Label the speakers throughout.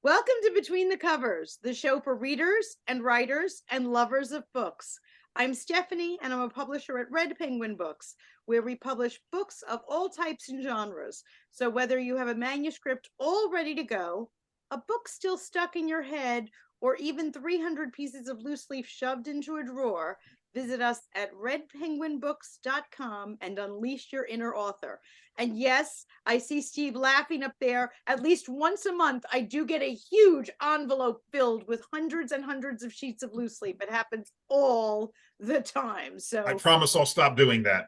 Speaker 1: Welcome to Between the Covers, the show for readers and writers and lovers of books. I'm Stephanie, and I'm a publisher at Red Penguin Books, where we publish books of all types and genres. So whether you have a manuscript all ready to go, a book still stuck in your head, or even 300 pieces of loose leaf shoved into a drawer, visit us at redpenguinbooks.com and unleash your inner author. And yes, I see Steve laughing up there. At least once a month, I do get a huge envelope filled with hundreds and hundreds of sheets of loose leaf. It happens all the time. So
Speaker 2: I promise I'll stop doing that.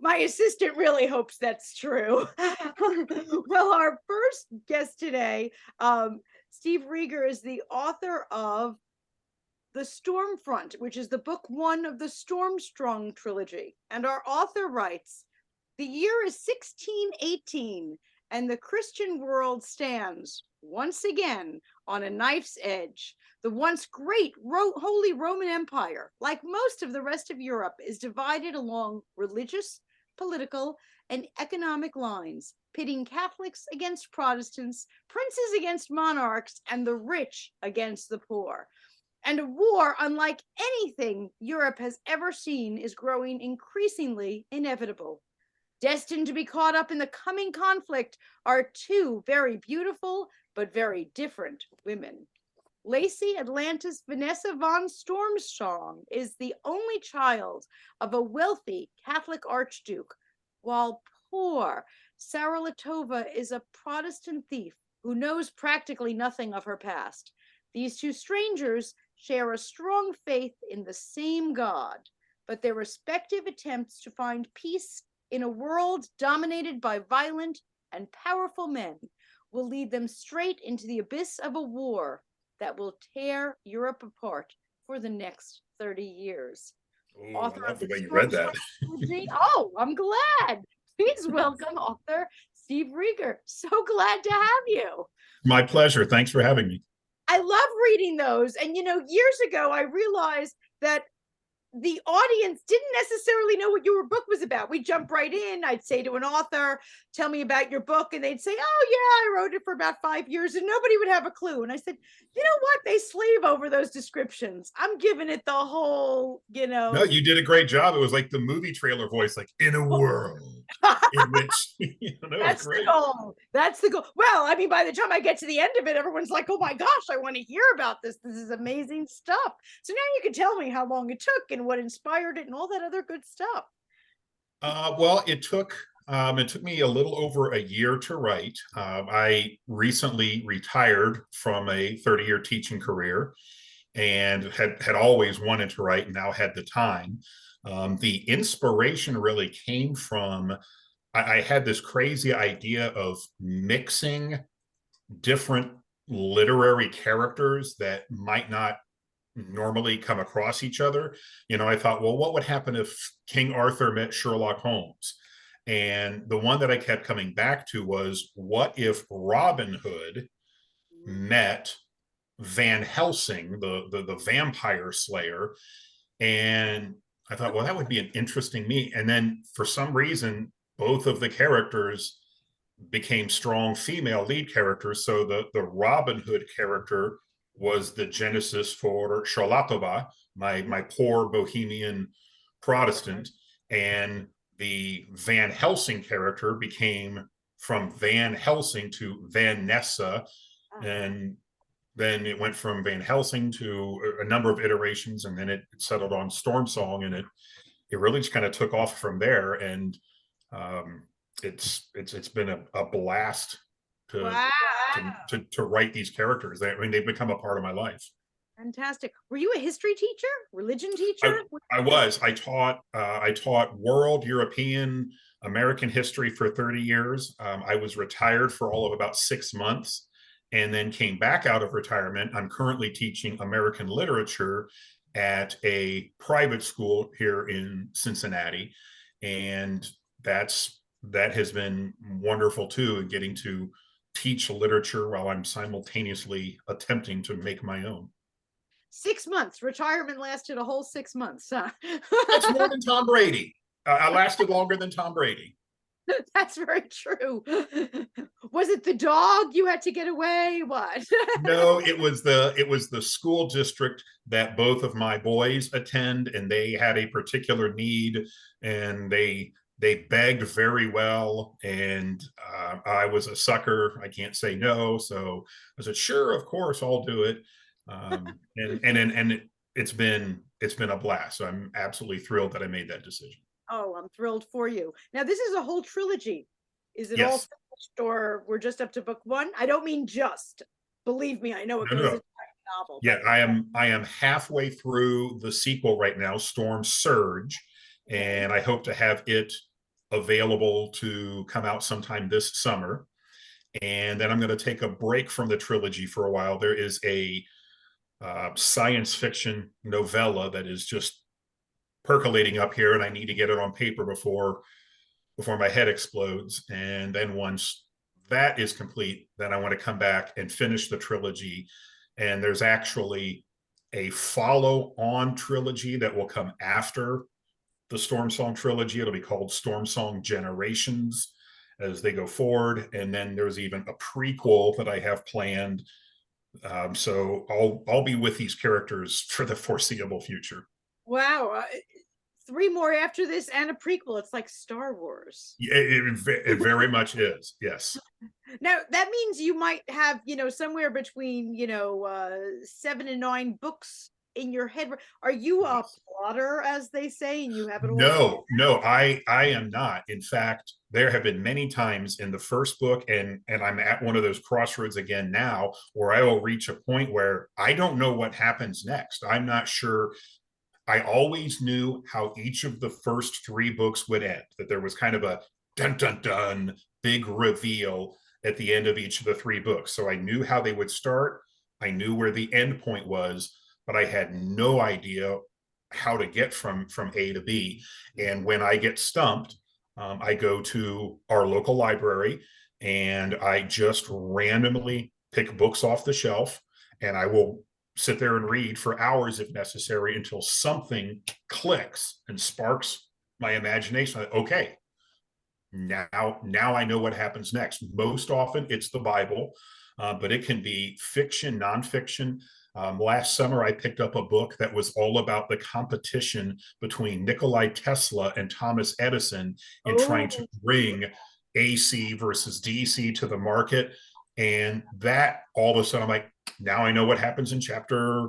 Speaker 1: My assistant really hopes that's true. Well, our first guest today, Steve Reger, is the author of The Stormfront, which is the book one of the Stormstrong trilogy. And our author writes, the year is 1618, and the Christian world stands once again on a knife's edge. The once great Holy Roman Empire, like most of the rest of Europe, is divided along religious, political, and economic lines, pitting Catholics against Protestants, princes against monarchs, and the rich against the poor. And a war unlike anything Europe has ever seen is growing increasingly inevitable. Destined to be caught up in the coming conflict are two very beautiful but very different women. Lacey Atlantis Vanessa von Stormstrong is the only child of a wealthy Catholic archduke, while poor Sarah Latova is a Protestant thief who knows practically nothing of her past. These two strangers share a strong faith in the same God, but their respective attempts to find peace in a world dominated by violent and powerful men will lead them straight into the abyss of a war that will tear Europe apart for the next 30 years.
Speaker 2: Ooh, author I love the way you read that.
Speaker 1: Oh, I'm glad. Please welcome author Steve Reger. So glad to have you.
Speaker 2: My pleasure. Thanks for having me.
Speaker 1: I love reading those. And, years ago, I realized that the audience didn't necessarily know what your book was about. We'd jump right in. I'd say to an author, tell me about your book. And they'd say, oh, yeah, I wrote it for about 5 years. And nobody would have a clue. And I said, you know what? They slave over those descriptions. I'm giving it the whole,
Speaker 2: No, you did a great job. It was like the movie trailer voice, like in a world in which,
Speaker 1: that's great. The goal. That's the goal. Well, I mean, by the time I get to the end of it, everyone's like, oh my gosh, I want to hear about this. This is amazing stuff. So now you can tell me how long it took and what inspired it and all that other good stuff.
Speaker 2: Well, it took me a little over a year to write. I recently retired from a 30-year teaching career and had always wanted to write and now had the time. The inspiration really came from, I had this crazy idea of mixing different literary characters that might not normally come across each other. I thought, well, what would happen if King Arthur met Sherlock Holmes? And the one that I kept coming back to was, what if Robin Hood met Van Helsing, the vampire slayer? And I thought, well, that would be an interesting meet. And then for some reason, both of the characters became strong female lead characters. So the Robin Hood character was the genesis for Charlatova, my poor bohemian Protestant. And the Van Helsing character became from Van Helsing to Vanessa. And then it went from Van Helsing to a number of iterations, and then it settled on Stormsong, and it really just kind of took off from there. And it's been a blast to write these characters. They've become a part of my life.
Speaker 1: Fantastic. Were you a history teacher, religion teacher?
Speaker 2: I was. I taught world, European, American history for 30 years. I was retired for all of about 6 months and then came back out of retirement. I'm currently teaching American literature at a private school here in Cincinnati. And that has been wonderful too, getting to teach literature while I'm simultaneously attempting to make my own.
Speaker 1: 6 months. Retirement lasted a whole 6 months. Huh?
Speaker 2: That's more than Tom Brady. I lasted longer than Tom Brady.
Speaker 1: That's very true. Was it the dog you had to get away? What?
Speaker 2: No, it was the school district that both of my boys attend, and they had a particular need, and they begged very well, and I was a sucker. I can't say no, so I said, sure, of course, I'll do it. It's been a blast. So I'm absolutely thrilled that I made that decision.
Speaker 1: Oh, I'm thrilled for you. Now, this is a whole trilogy. Is it all
Speaker 2: Yes.
Speaker 1: finished, or we're just up to book one? I don't mean just. Believe me, I know it
Speaker 2: No,
Speaker 1: goes
Speaker 2: no.
Speaker 1: into a novel,
Speaker 2: Yeah,
Speaker 1: but
Speaker 2: I am halfway through the sequel right now, Storm Surge,
Speaker 1: okay.
Speaker 2: and I hope to have it available to come out sometime this summer. And then I'm going to take a break from the trilogy for a while. There is a science fiction novella that is just percolating up here, and I need to get it on paper before my head explodes. And then once that is complete, then I want to come back and finish the trilogy. And there's actually a follow-on trilogy that will come after the Stormsong trilogy. It'll be called Stormsong Generations as they go forward. And then there's even a prequel that I have planned. So I'll be with these characters for the foreseeable future.
Speaker 1: Wow, three more after this and a prequel. It's like Star Wars.
Speaker 2: It very much is. Yes.
Speaker 1: Now that means you might have, somewhere between, 7 and 9 books in your head. Are you a
Speaker 2: Yes.
Speaker 1: plotter, as they say, and you have it all planned?
Speaker 2: No, I am not. In fact, there have been many times in the first book, and I'm at one of those crossroads again now, where I will reach a point where I don't know what happens next. I'm not sure. I always knew how each of the first three books would end, that there was kind of a dun dun dun big reveal at the end of each of the three books. So I knew how they would start. I knew where the end point was, but I had no idea how to get from A to B. And when I get stumped, I go to our local library and I just randomly pick books off the shelf, and I will sit there and read for hours if necessary until something clicks and sparks my imagination. Okay, now I know what happens next. Most often it's the Bible, but it can be fiction, nonfiction. Last summer, I picked up a book that was all about the competition between Nikolai Tesla and Thomas Edison in trying to
Speaker 1: Oh,
Speaker 2: bring AC versus DC to the market. And that all of a sudden, I'm like, now I know what happens in chapter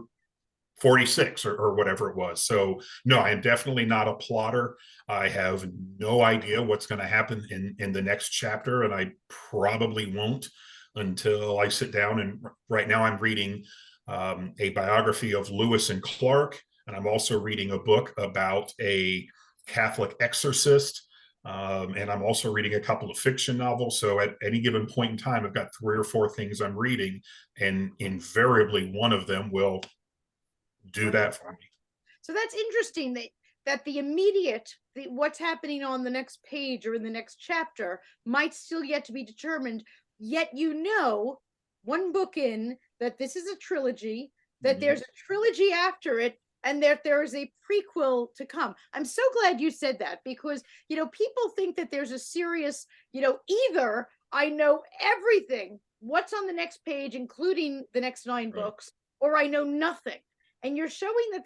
Speaker 2: 46 or whatever it was. So no, I am definitely not a plotter. I have no idea what's going to happen in the next chapter, and I probably won't until I sit down. And right now I'm reading a biography of Lewis and Clark, and I'm also reading a book about a Catholic exorcist. And I'm also reading a couple of fiction novels. So at any given point in time, I've got three or four things I'm reading, and invariably one of them will do
Speaker 1: right.
Speaker 2: that for me.
Speaker 1: So that's interesting that the immediate, what's happening on the next page or in the next chapter might still yet to be determined. Yet one book in, that this is a trilogy, that
Speaker 2: Mhm.
Speaker 1: there's a trilogy after it, and that there is a prequel to come. I'm so glad you said that, because people think that there's a serious, either I know everything, what's on the next page, including the next 9 books, or I know nothing. And you're showing that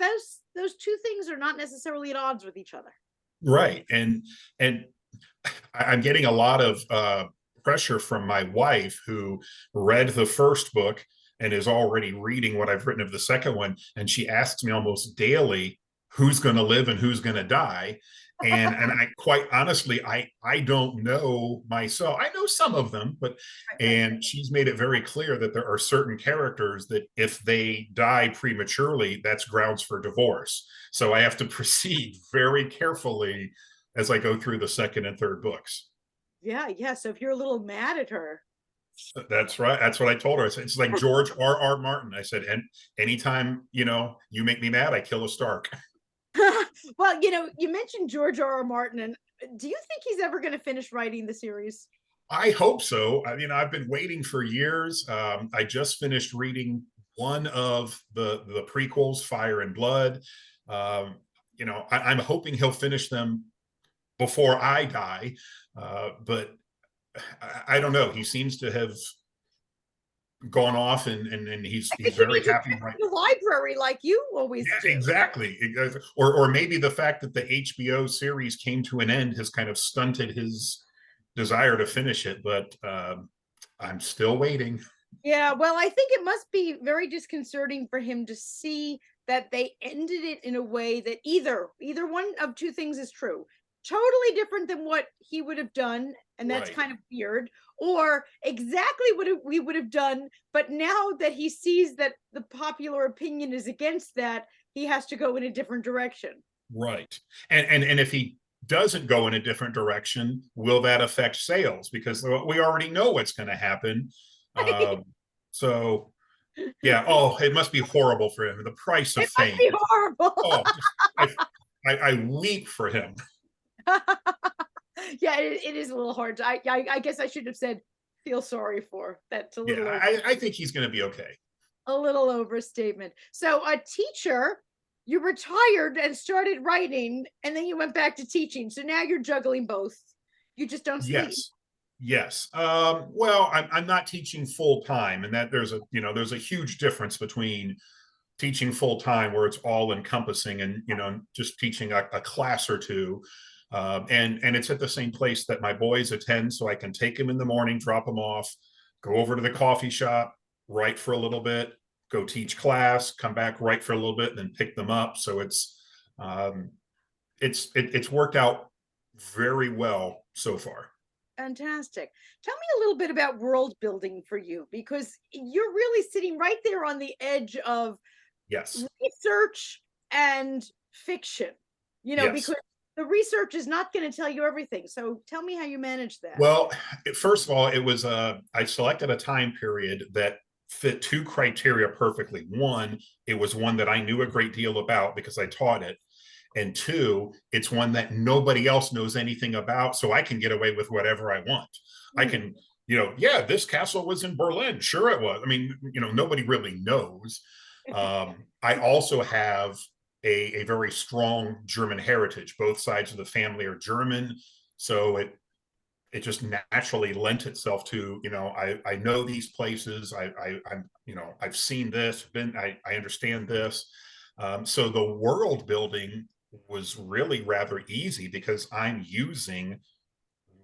Speaker 1: those two things are not necessarily at odds with each other.
Speaker 2: Right. And I'm getting a lot of pressure from my wife, who read the first book and is already reading what I've written of the second one. And she asks me almost daily who's going to live and who's going to die. And I quite honestly, I don't know myself. I know some of them, but
Speaker 1: Right.
Speaker 2: and she's made it very clear that there are certain characters that if they die prematurely, that's grounds for divorce. So I have to proceed very carefully as I go through the second and third books.
Speaker 1: Yeah, yeah. So if you're a little mad at her,
Speaker 2: That's right. That's what I told her. I said, it's like George R. Martin. I said, and anytime, you make me mad, I kill a Stark.
Speaker 1: well, you mentioned George R. R. Martin, and do you think he's ever going to finish writing the series?
Speaker 2: I hope so. I've been waiting for years. I just finished reading one of the prequels, Fire and Blood. I'm hoping he'll finish them before I die. But I don't know. He seems to have gone off, and
Speaker 1: I
Speaker 2: he's
Speaker 1: think he
Speaker 2: very
Speaker 1: needs to
Speaker 2: happy
Speaker 1: check
Speaker 2: right.
Speaker 1: the library like you always
Speaker 2: Yeah,
Speaker 1: do.
Speaker 2: exactly. Or maybe the fact that the HBO series came to an end has kind of stunted his desire to finish it. But I'm still waiting.
Speaker 1: Yeah, well, I think it must be very disconcerting for him to see that they ended it in a way that either one of two things is true. Totally different than what he would have done, and that's
Speaker 2: Right.
Speaker 1: kind of weird, or exactly what we would have done, but now that he sees that the popular opinion is against that, he has to go in a different direction.
Speaker 2: Right. And if he doesn't go in a different direction, will that affect sales? Because we already know what's going to happen. Um, so yeah. Oh, it must be horrible for him. The price of
Speaker 1: It must
Speaker 2: fame.
Speaker 1: be horrible.
Speaker 2: Oh, just I weep for him.
Speaker 1: Yeah, it is a little hard. I guess I should have said feel sorry for. That's
Speaker 2: Yeah, I think he's going to be okay.
Speaker 1: a little overstatement. So a teacher, you retired and started writing, and then you went back to teaching. So now you're juggling both. You just don't sleep.
Speaker 2: Yes. Yes. Well, I'm not teaching full time, and that there's a huge difference between teaching full time where it's all encompassing and just teaching a class or two. And it's at the same place that my boys attend, so I can take them in the morning, drop them off, go over to the coffee shop, write for a little bit, go teach class, come back, write for a little bit, and then pick them up. So um, it's worked out very well so far.
Speaker 1: Fantastic. Tell me a little bit about world building for you, because you're really sitting right there on the edge of
Speaker 2: Yes.
Speaker 1: research and fiction,
Speaker 2: Yes.
Speaker 1: because the research is not going to tell you everything. So tell me how you manage that.
Speaker 2: Well, first of all, it was I selected a time period that fit two criteria perfectly. One, it was one that I knew a great deal about because I taught it. And two, it's one that nobody else knows anything about, so I can get away with whatever I want. I
Speaker 1: Hmm.
Speaker 2: can, yeah, this castle was in Berlin. Sure, it was. I mean, nobody really knows. I also have a very strong German heritage. Both sides of the family are German, so it just naturally lent itself to, I know these places. I'm, I've seen this, I understand this. So the world building was really rather easy because I'm using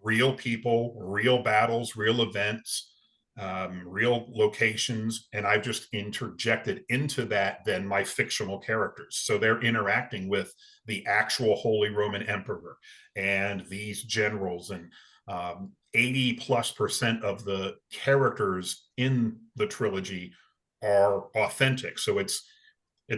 Speaker 2: real people, real battles, real events, real locations, and I've just interjected into that then my fictional characters. So they're interacting with the actual Holy Roman Emperor and these generals, and 80+% of the characters in the trilogy are authentic. So it's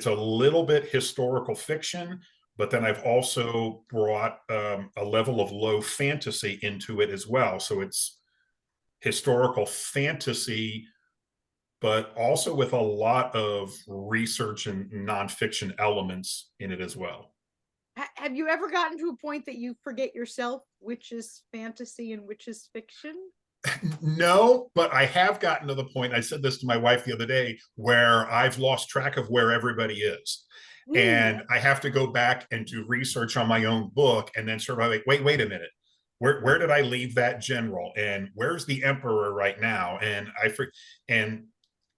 Speaker 2: a little bit historical fiction, but then I've also brought a level of low fantasy into it as well. So it's historical fantasy, but also with a lot of research and nonfiction elements in it as well.
Speaker 1: Have you ever gotten to a point that you forget yourself, which is fantasy and which is fiction?
Speaker 2: No, but I have gotten to the point, I said this to my wife the other day, where I've lost track of where everybody is.
Speaker 1: Mm.
Speaker 2: And I have to go back and do research on my own book and then sort of like, wait a minute. Where did I leave that general? And where's the emperor right now? And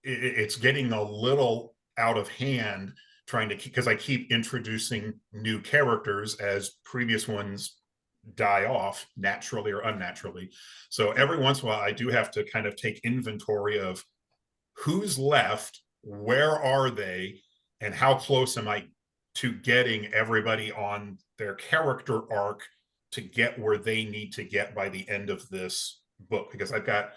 Speaker 2: it's getting a little out of hand trying to because I keep introducing new characters as previous ones die off naturally or unnaturally. So every once in a while, I do have to kind of take inventory of who's left, where are they, and how close am I to getting everybody on their character arc to get where they need to get by the end of this book. Because I've got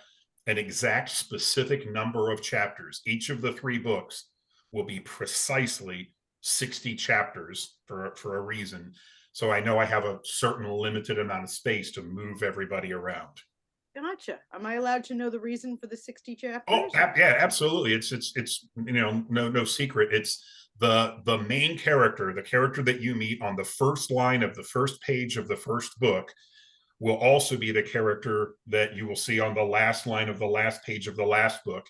Speaker 2: an exact specific number of chapters. Each of the three books will be precisely 60 chapters for a reason. So I know I have a certain limited amount of space to move everybody around.
Speaker 1: Gotcha. Am I allowed to know the reason for the 60
Speaker 2: Oh,
Speaker 1: chapters?
Speaker 2: yeah, absolutely. It's no secret. It's the main character, the character that you meet on the first line of the first page of the first book will also be the character that you will see on the last line of the last page of the last book.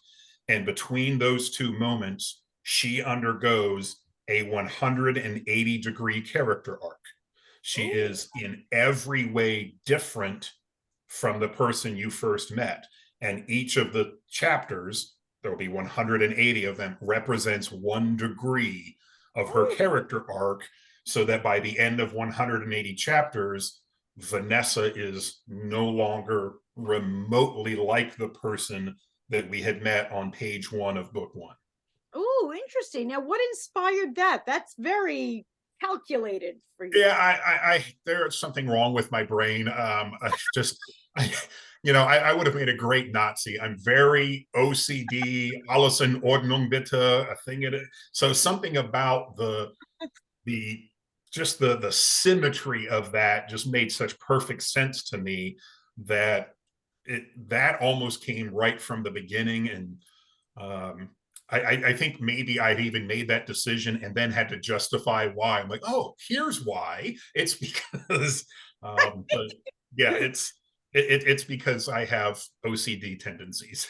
Speaker 2: And between those two moments, she undergoes a 180-degree character arc. She
Speaker 1: Oh,
Speaker 2: is in every way different from the person you first met. And each of the chapters, there will be 180 of them, represents 1 degree of her
Speaker 1: Oh,
Speaker 2: character arc, so that by the end of 180 chapters, Vanessa is no longer remotely like the person that we had met on page 1 of book 1.
Speaker 1: oh, interesting. Now, what inspired that? That's very calculated for you.
Speaker 2: Yeah, there's something wrong with my brain. I just, I, I would have made a great Nazi. I'm very OCD, alles in Ordnung bitte, a thing. So something about the just the symmetry of that just made such perfect sense to me that that almost came right from the beginning. And um, I think maybe I'd even made that decision and then had to justify why. I'm like, oh, here's why. It's because, but yeah, it's because I have OCD tendencies.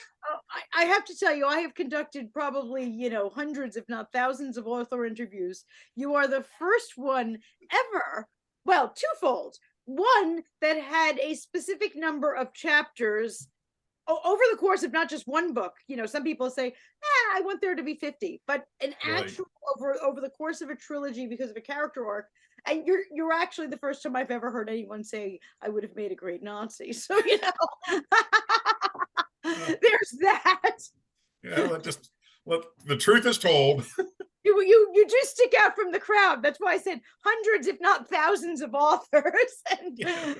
Speaker 1: I have to tell you, I have conducted probably, hundreds, if not thousands, of author interviews. You are the first one ever, well, twofold. One that had a specific number of chapters over the course of not just one book. Some people say, I want there to be 50, but an
Speaker 2: Right.
Speaker 1: actual over the course of a trilogy because of a character arc. And you're actually the first time I've ever heard anyone say I would have made a great Nazi. So
Speaker 2: Uh,
Speaker 1: there's that.
Speaker 2: yeah, just look, the truth is told.
Speaker 1: You do stick out from the crowd. That's why I said hundreds, if not thousands, of authors, and
Speaker 2: Yeah.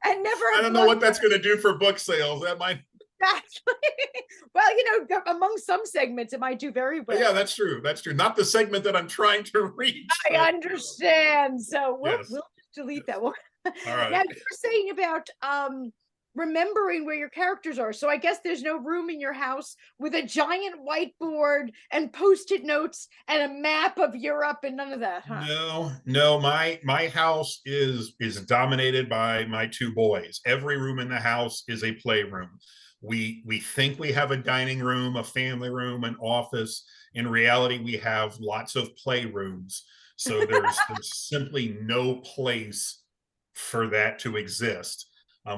Speaker 1: and never
Speaker 2: I
Speaker 1: have
Speaker 2: don't know
Speaker 1: one
Speaker 2: what that's going to do for book sales. That might.
Speaker 1: exactly. Well, among some segments, it might do very well.
Speaker 2: Yeah, that's true. That's true. Not the segment that I'm trying to reach.
Speaker 1: I
Speaker 2: But
Speaker 1: understand. So
Speaker 2: yes.
Speaker 1: we'll just delete that one.
Speaker 2: All
Speaker 1: Now
Speaker 2: right.
Speaker 1: you were saying about remembering where your characters are. So I guess there's no room in your house with a giant whiteboard and post-it notes and a map of Europe and none of that, huh?
Speaker 2: No, no, my house is dominated by my 2 boys. Every room in the house is a playroom. We think we have a dining room, a family room, an office. In reality, we have lots of playrooms. So there's simply no place for that to exist,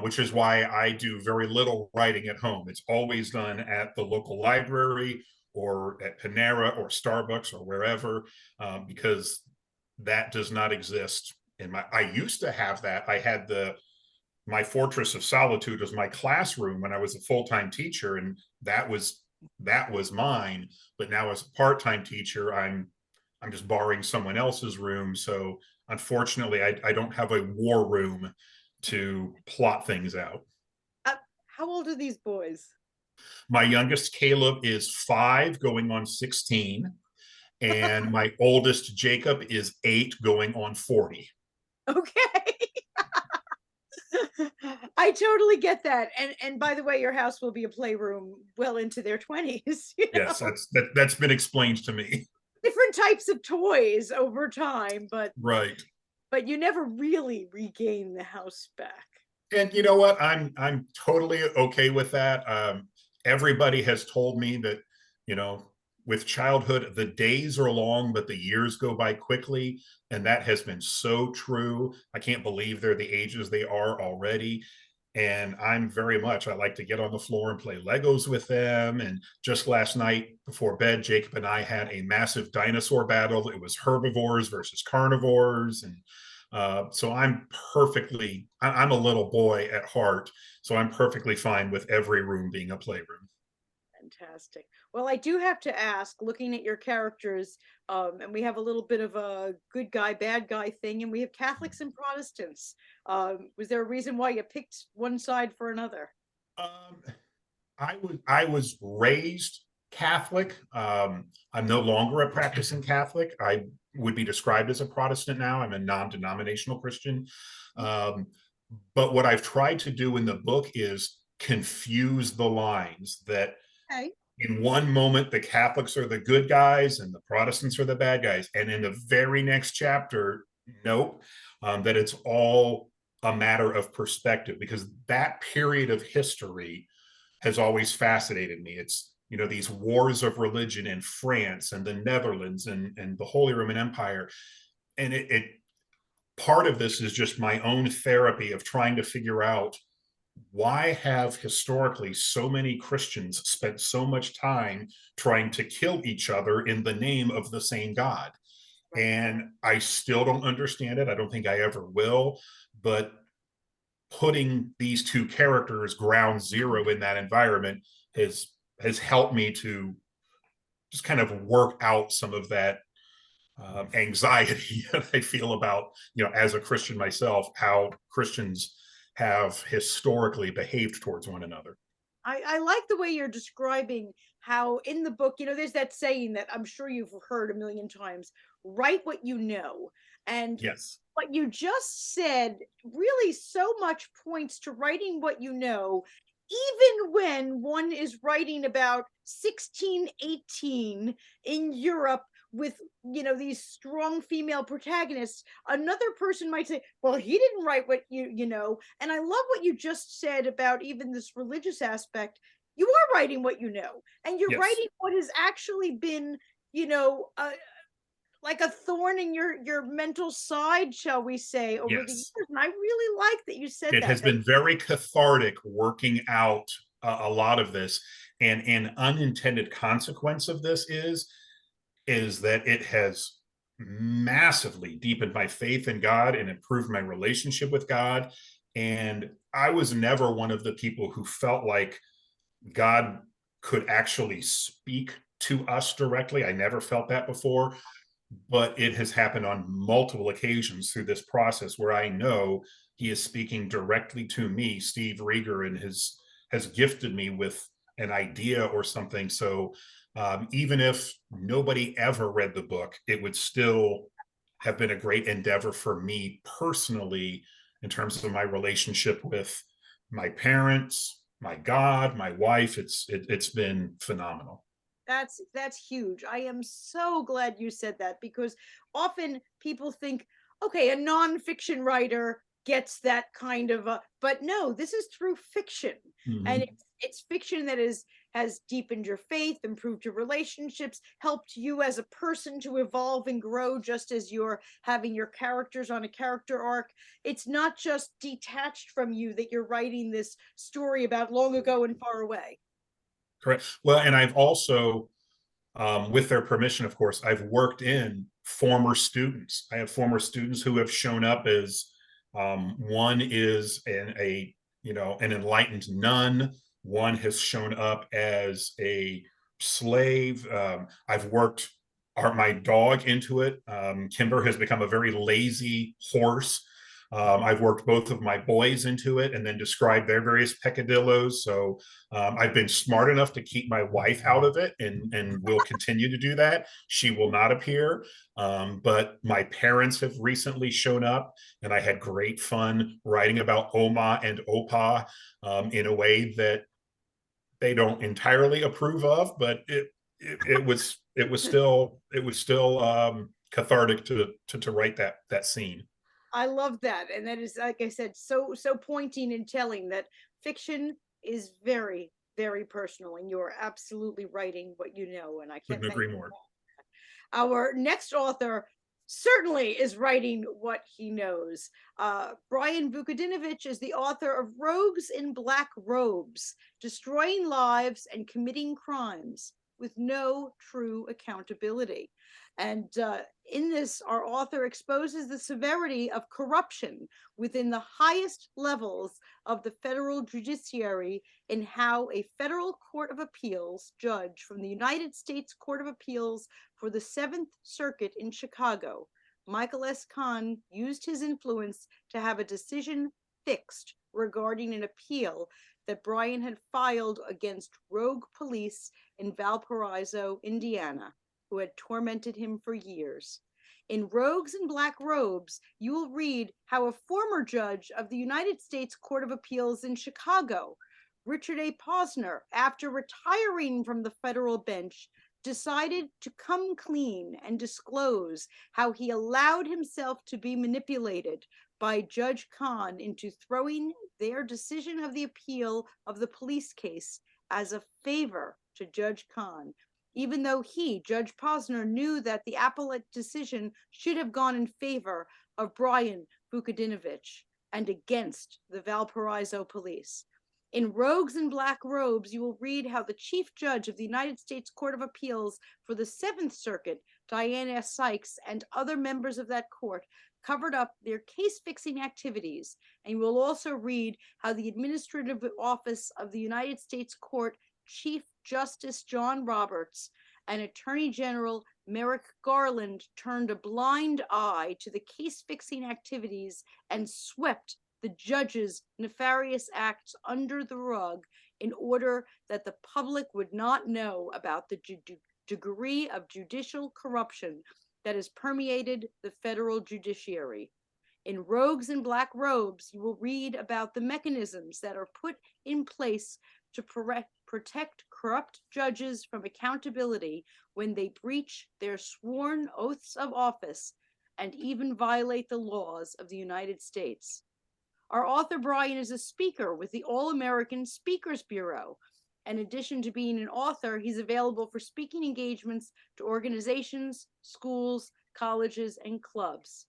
Speaker 2: which is why I do very little writing at home. It's always done at the local library or at Panera or Starbucks or wherever, because that does not exist in my. I used to have that. I had my fortress of solitude was my classroom when I was a full-time teacher, and that was mine. But now as a part-time teacher, I'm just borrowing someone else's room. So unfortunately, I don't have a war room to plot things out.
Speaker 1: Uh, how old are these boys?
Speaker 2: My youngest Caleb is 5 going on 16, and my oldest Jacob is 8 going on 40.
Speaker 1: Okay. I totally get that. And by the way, your house will be a playroom well into their 20s,
Speaker 2: Yes, that's been explained to me.
Speaker 1: different types of toys over time, but
Speaker 2: Right.
Speaker 1: you never really regain the house back.
Speaker 2: And you know what? I'm totally okay with that. Everybody has told me that, you know, with childhood, the days are long, but the years go by quickly. And that has been so true. I can't believe they're the ages they are already. And I'm very much, I like to get on the floor and play Legos with them. And just last night before bed, Jacob and I had a massive dinosaur battle. It was herbivores versus carnivores. And so I'm a little boy at heart. So I'm perfectly fine with every room being a playroom.
Speaker 1: Fantastic. Well, I do have to ask, looking at your characters, and we have a little bit of a good guy, bad guy thing, and we have Catholics and Protestants. Was there a reason why you picked one side for another?
Speaker 2: Um, I was raised Catholic. I'm no longer a practicing Catholic. I would be described as a Protestant now. I'm a non-denominational Christian. Um, but what I've tried to do in the book is confuse the lines that
Speaker 1: Okay.
Speaker 2: in one moment the Catholics are the good guys and the Protestants are the bad guys, and in the very next chapter, nope, that it's all a matter of perspective, because that period of history has always fascinated me. It's, these wars of religion in France and the Netherlands and the Holy Roman Empire. And it part of this is just my own therapy of trying to figure out why have historically so many Christians spent so much time trying to kill each other in the name of the same God?
Speaker 1: Right.
Speaker 2: And I still don't understand it. I don't think I ever will. But putting these two characters ground zero in that environment has helped me to just kind of work out some of that anxiety that I feel about, as a Christian myself, how Christians have historically behaved towards one another.
Speaker 1: I like the way you're describing how in the book, there's that saying that I'm sure you've heard a million times, write what you know. And
Speaker 2: Yes.
Speaker 1: what you just said really so much points to writing what you know, even when one is writing about 1618 in Europe with these strong female protagonists. Another person might say, well, he didn't write what you know. And I love what you just said about even this religious aspect. You are writing what you know, and you're
Speaker 2: Yes.
Speaker 1: writing what has actually been, you know uh, like a thorn in your mental side, shall we say, over the
Speaker 2: Yes.
Speaker 1: years. And I really like that you said
Speaker 2: It has
Speaker 1: that.
Speaker 2: been very cathartic working out a lot of this. And an unintended consequence of this is that it has massively deepened my faith in God and improved my relationship with God. And I was never one of the people who felt like God could actually speak to us directly. I never felt that before, but it has happened on multiple occasions through this process where I know he is speaking directly to me, Steve Reger, and has gifted me with an idea or something. So even if nobody ever read the book, it would still have been a great endeavor for me personally in terms of my relationship with my parents, my God, my wife. It's been phenomenal.
Speaker 1: That's huge. I am so glad you said that, because often people think, okay, a nonfiction writer gets that kind of a, but no, this is through fiction. And
Speaker 2: Mm-hmm.
Speaker 1: it's fiction that has deepened your faith, improved your relationships, helped you as a person to evolve and grow, just as you're having your characters on a character arc. It's not just detached from you that you're writing this story about long ago and far away.
Speaker 2: Correct. Well, and I've also, with their permission, of course, I've worked in former students. I have former students who have shown up as one is an enlightened nun. One has shown up as a slave. I've worked my dog into it. Kimber has become a very lazy horse. I've worked both of my boys into it and then described their various peccadillos. So I've been smart enough to keep my wife out of it, and will continue to do that. She will not appear. But my parents have recently shown up, and I had great fun writing about Oma and Opa in a way that they don't entirely approve of, but it was still cathartic to write that scene.
Speaker 1: I love that. And that is, like I said, so pointing and telling that fiction is very, very personal, and you're absolutely writing what you know. And I can't
Speaker 2: Couldn't
Speaker 1: thank
Speaker 2: agree
Speaker 1: you
Speaker 2: more.
Speaker 1: enough. Our next author certainly is writing what he knows. Brian Vukadinovich is the author of Rogues in Black Robes, Destroying Lives and Committing Crimes with No True Accountability. And in this, our author exposes the severity of corruption within the highest levels of the federal judiciary, in how a federal court of appeals judge from the United States Court of Appeals for the Seventh Circuit in Chicago, Michael S. Kahn used his influence to have a decision fixed regarding an appeal that Brian had filed against rogue police in Valparaiso, Indiana, who had tormented him for years. In Rogues in Black Robes, you will read how a former judge of the United States Court of Appeals in Chicago, Richard A. Posner, after retiring from the federal bench, decided to come clean and disclose how he allowed himself to be manipulated by Judge Kahn into throwing their decision of the appeal of the police case as a favor to Judge Kahn, even though he, Judge Posner, knew that the appellate decision should have gone in favor of Brian Vukadinovich. and against the Valparaiso police. In Rogues in Black Robes, you will read how the Chief Judge of the United States Court of Appeals for the Seventh Circuit, Diane S. Sykes, and other members of that court covered up their case-fixing activities. And you will also read how the Administrative Office of the United States Court Chief Justice John Roberts and Attorney General Merrick Garland turned a blind eye to the case-fixing activities and swept the judge's nefarious acts under the rug in order that the public would not know about the degree of judicial corruption that has permeated the federal judiciary. In Rogues in Black Robes, you will read about the mechanisms that are put in place to protect corrupt judges from accountability when they breach their sworn oaths of office and even violate the laws of the United States. Our author, Brian, is a speaker with the All-American Speakers Bureau. In addition to being an author, he's available for speaking engagements to organizations, schools, colleges, and clubs.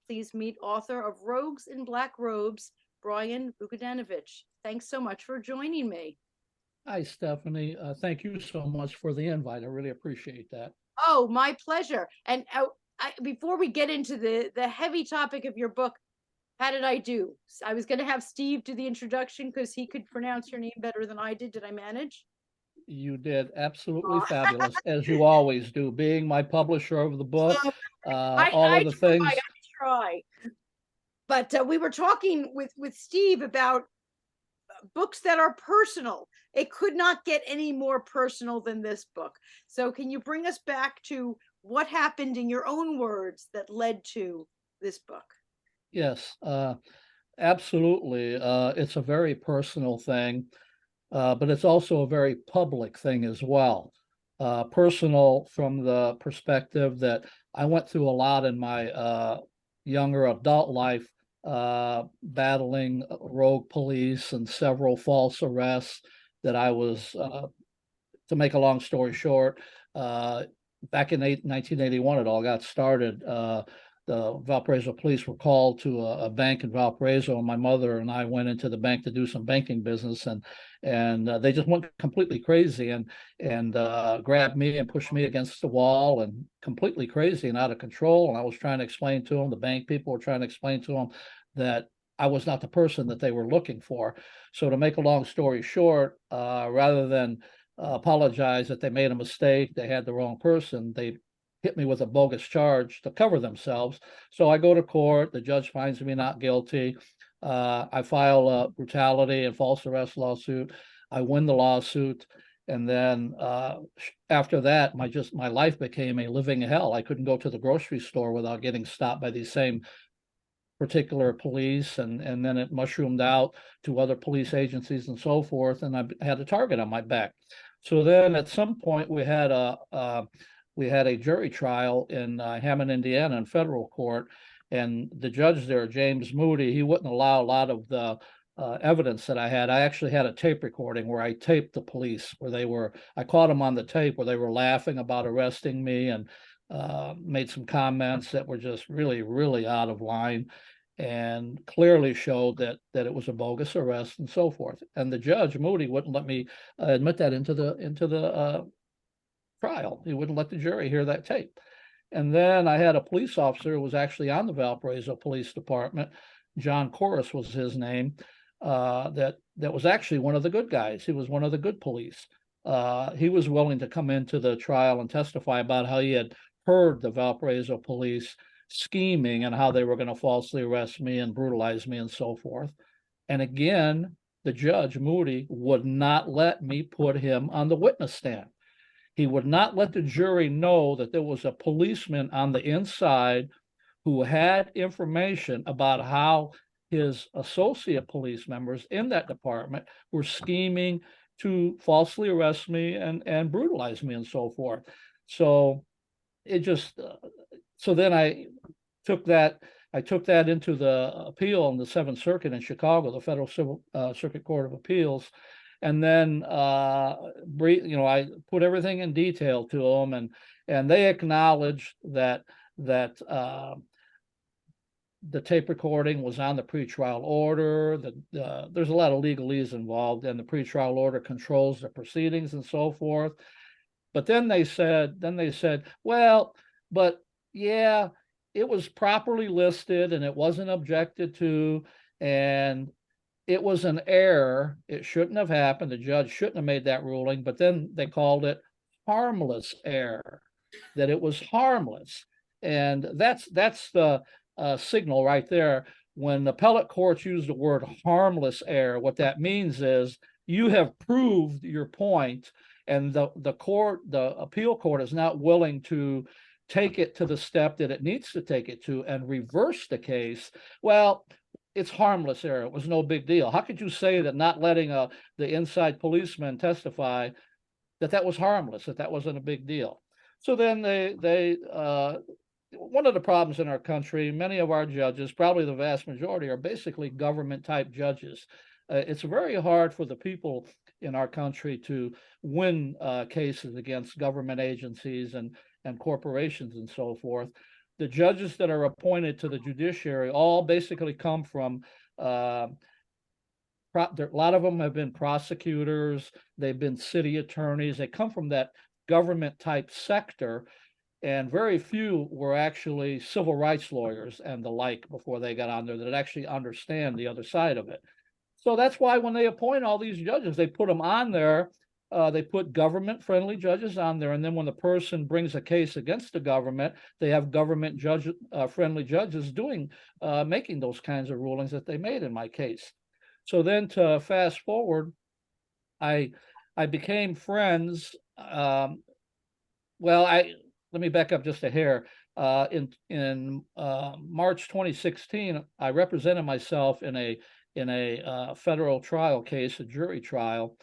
Speaker 1: Please meet author of Rogues in Black Robes, Brian Vukadinovich. Thanks so much for joining me.
Speaker 3: Hi, Stephanie. Thank you so much for the invite. I really appreciate that.
Speaker 1: Oh, my pleasure. And before we get into the heavy topic of your book, how did I do? I was going to have Steve do the introduction because he could pronounce your name better than I did. Did I manage?
Speaker 3: You did absolutely fabulous, as you always do, being my publisher of the book, all of the things.
Speaker 1: I try. But we were talking with Steve about books that are personal. It could not get any more personal than this book. So can you bring us back to what happened in your own words that led to this book?
Speaker 3: Yes, absolutely. It's a very personal thing, but it's also a very public thing as well. Personal from the perspective that I went through a lot in my younger adult life, battling rogue police and several false arrests that I was, to make a long story short, back in 1981, it all got started. The Valparaiso police were called to a bank in Valparaiso, and my mother and I went into the bank to do some banking business, and they just went completely crazy and grabbed me and pushed me against the wall, and completely crazy and out of control. And I was trying to explain to them, the bank people were trying to explain to them that I was not the person that they were looking for. So to make a long story short, rather than apologize that they made a mistake, they had the wrong person, they hit me with a bogus charge to cover themselves. So I go to court, the judge finds me not guilty. I file a brutality and false arrest lawsuit. I win the lawsuit. And then after that, my life became a living hell. I couldn't go to the grocery store without getting stopped by these same particular police, and then it mushroomed out to other police agencies and so forth, and I had a target on my back. So then at some point we had a jury trial in Hammond, Indiana, in federal court, and the judge there, James Moody, he wouldn't allow a lot of the evidence that I had. I actually had a tape recording where I taped the police, I caught them on the tape where they were laughing about arresting me, and made some comments that were just really, really out of line, and clearly showed that it was a bogus arrest and so forth. And the judge, Moody, wouldn't let me admit that into the trial. He wouldn't let the jury hear that tape. And then I had a police officer who was actually on the Valparaiso Police Department. John Corris was his name. That was actually one of the good guys. He was one of the good police. He was willing to come into the trial and testify about how he had heard the Valparaiso police scheming and how they were going to falsely arrest me and brutalize me and so forth. And again, the judge, Moody, would not let me put him on the witness stand. He would not let the jury know that there was a policeman on the inside who had information about how his associate police members in that department were scheming to falsely arrest me and brutalize me and so forth. So it just, so then I took that into the appeal in the Seventh Circuit in Chicago, the Federal Civil Circuit Court of Appeals. And then, I put everything in detail to them, and they acknowledged that the tape recording was on the pretrial order. There's a lot of legalese involved, and the pretrial order controls the proceedings and so forth. But then they said, well, but yeah, it was properly listed and it wasn't objected to, and it was an error. It shouldn't have happened. The judge shouldn't have made that ruling, but then they called it harmless error, that it was harmless. And that's the signal right there. When appellate courts use the word harmless error, what that means is you have proved your point, and the appeal court is not willing to take it to the step that it needs to take it to and reverse the case. Well, it's harmless error. It was no big deal. How could you say that not letting the inside policeman testify that was harmless, that wasn't a big deal? So then one of the problems in our country, many of our judges, probably the vast majority, are basically government type judges. It's very hard for the people in our country to win cases against government agencies and corporations and so forth. The judges that are appointed to the judiciary all basically come from, a lot of them have been prosecutors, they've been city attorneys, they come from that government type sector, and very few were actually civil rights lawyers and the like before they got on there that actually understand the other side of it. So that's why when they appoint all these judges, they put them on there. They put government-friendly judges on there, and then when the person brings a case against the government, they have government-friendly judges making those kinds of rulings that they made in my case. So then, to fast forward, I became friends. Let me back up just a hair. In March 2016, I represented myself in a federal trial case, a jury trial.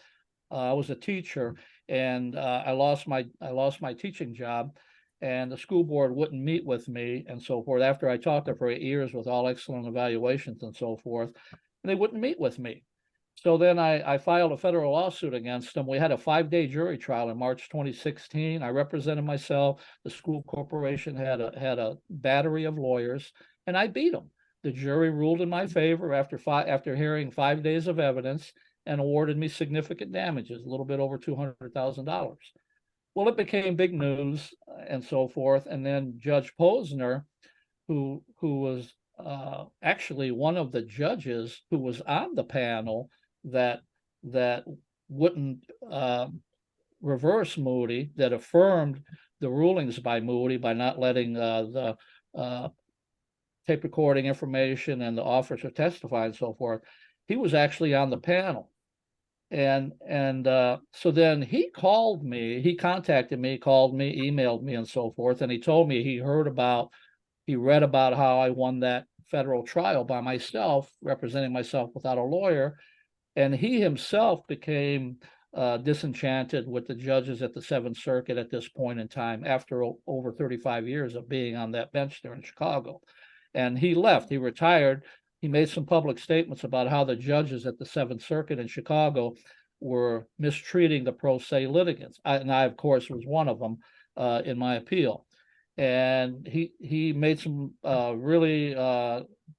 Speaker 3: I was a teacher, and I lost my teaching job, and the school board wouldn't meet with me and so forth. After I taught there for 8 years with all excellent evaluations and so forth, and they wouldn't meet with me. So then I filed a federal lawsuit against them. We had a 5-day jury trial in March 2016. I represented myself. The school corporation had a battery of lawyers, and I beat them. The jury ruled in my favor after hearing 5 days of evidence and awarded me significant damages, a little bit over $200,000. Well, it became big news and so forth. And then Judge Posner, who was actually one of the judges who was on the panel that wouldn't reverse Moody, that affirmed the rulings by Moody by not letting the tape recording information and the officer testify and so forth. He was actually on the panel. And so then he contacted me, called me, emailed me and so forth. And he told me he read about how I won that federal trial by myself, representing myself without a lawyer. And he himself became disenchanted with the judges at the Seventh Circuit at this point in time, after over 35 years of being on that bench there in Chicago. And he left, he retired. He made some public statements about how the judges at the Seventh Circuit in Chicago were mistreating the pro se litigants. And I, of course, was one of them in my appeal. And he made some really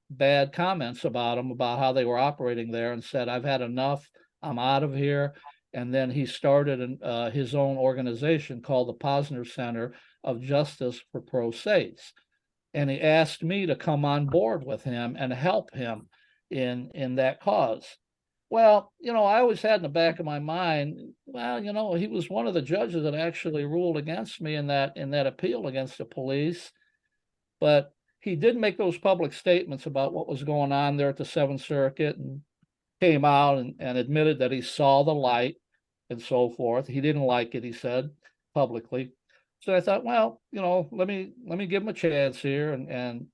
Speaker 3: bad comments about them, about how they were operating there, and said, "I've had enough. I'm out of here." And then he started his own organization called the Posner Center of Justice for Pro Ses. And he asked me to come on board with him and help him in that cause. Well, I always had in the back of my mind, well, he was one of the judges that actually ruled against me in that appeal against the police. But he did make those public statements about what was going on there at the Seventh Circuit, and came out and admitted that he saw the light and so forth. He didn't like it, he said publicly. So I thought, well, let me give him a chance here, and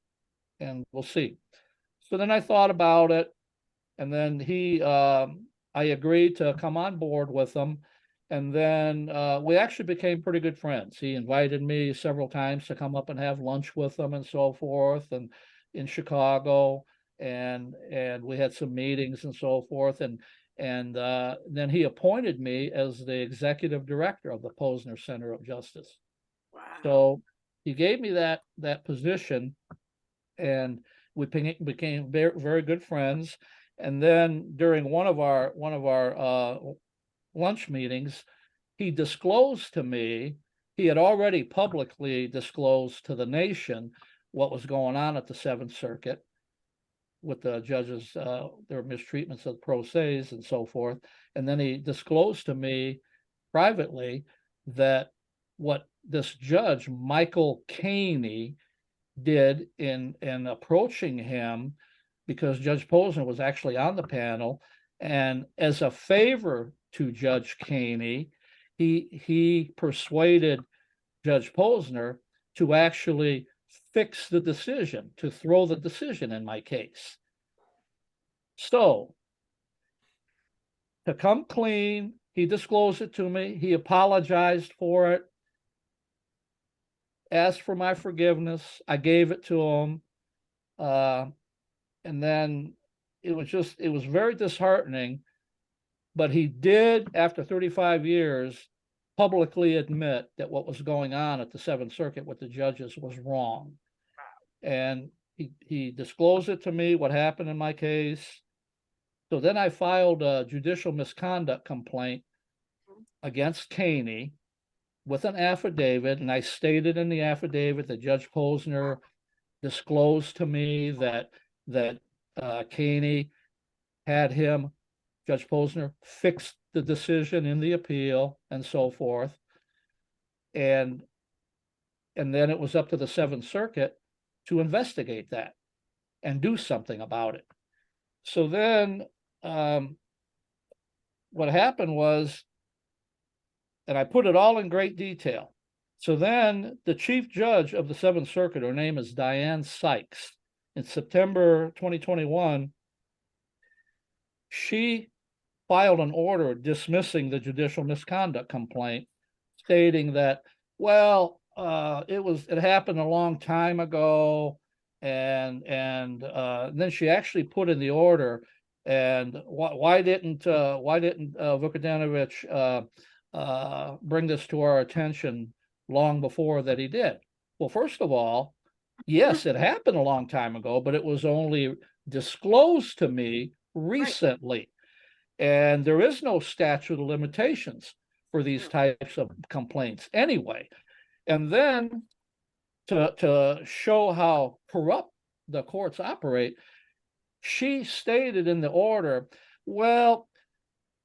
Speaker 3: we'll see. So then I thought about it, and then I agreed to come on board with him, and then we actually became pretty good friends. He invited me several times to come up and have lunch with him and so forth, and in Chicago, and we had some meetings and so forth, and then he appointed me as the executive director of the Posner Center of Justice.
Speaker 1: Wow.
Speaker 3: So he gave me that position, and We became very, very good friends. And then during one of our lunch meetings, he disclosed to me, he had already publicly disclosed to the nation what was going on at the Seventh Circuit with the judges, their mistreatments of pro ses and so forth. And then he disclosed to me privately that what this judge, Michael Caney, did in approaching him, because Judge Posner was actually on the panel, and as a favor to Judge Caney, he persuaded Judge Posner to actually fix the decision, to throw the decision in my case. So, to come clean, he disclosed it to me. He apologized for it, asked for my forgiveness. I gave it to him. And then it was very disheartening. But he did, after 35 years, publicly admit that what was going on at the Seventh Circuit with the judges was wrong. And he disclosed it to me, what happened in my case. So then I filed a judicial misconduct complaint against Caney with an affidavit, and I stated in the affidavit that Judge Posner disclosed to me that Caney had him, Judge Posner, fix the decision in the appeal and so forth. And then it was up to the Seventh Circuit to investigate that and do something about it. So then what happened was, and I put it all in great detail. So then the chief judge of the Seventh Circuit, her name is Diane Sykes. In September 2021, she filed an order dismissing the judicial misconduct complaint, stating that, well, it happened a long time ago, and then she actually put in the order, and why didn't Vukadinovich bring this to our attention long before that he did? Well, first of all, yes, it happened a long time ago, but it was only disclosed to me recently. And there is no statute of limitations for these types of complaints anyway. And then to show how corrupt the courts operate, she stated in the order, well,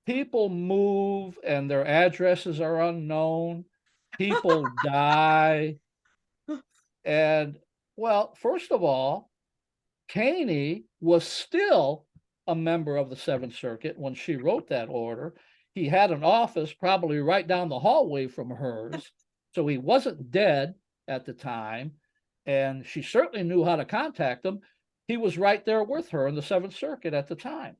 Speaker 3: people move and their addresses are unknown, people die. And well, first of all, Caney was still a member of the Seventh Circuit when she wrote that order. He had an office probably right down the hallway from hers, so he wasn't dead at the time, and she certainly knew how to contact him. He was right there with her in the Seventh Circuit at the time.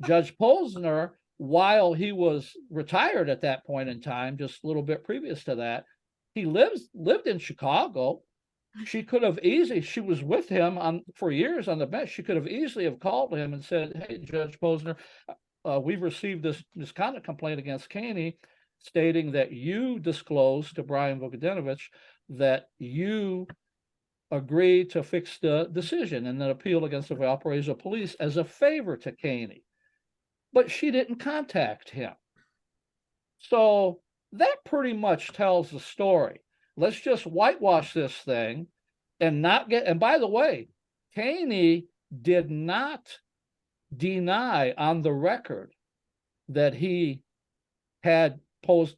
Speaker 3: Judge Posner, while he was retired at that point in time, just a little bit previous to that, he lived in Chicago. She could have easily, she was with him for years on the bench. She could have easily have called him and said, hey, Judge Posner, we've received this misconduct complaint against Caney, stating that you disclosed to Brian Vukadinovich that you agreed to fix the decision in an appeal against the Valparaiso police as a favor to Caney. But she didn't contact him. So that pretty much tells the story. Let's just whitewash this thing and not get, and by the way, Caney did not deny on the record that he had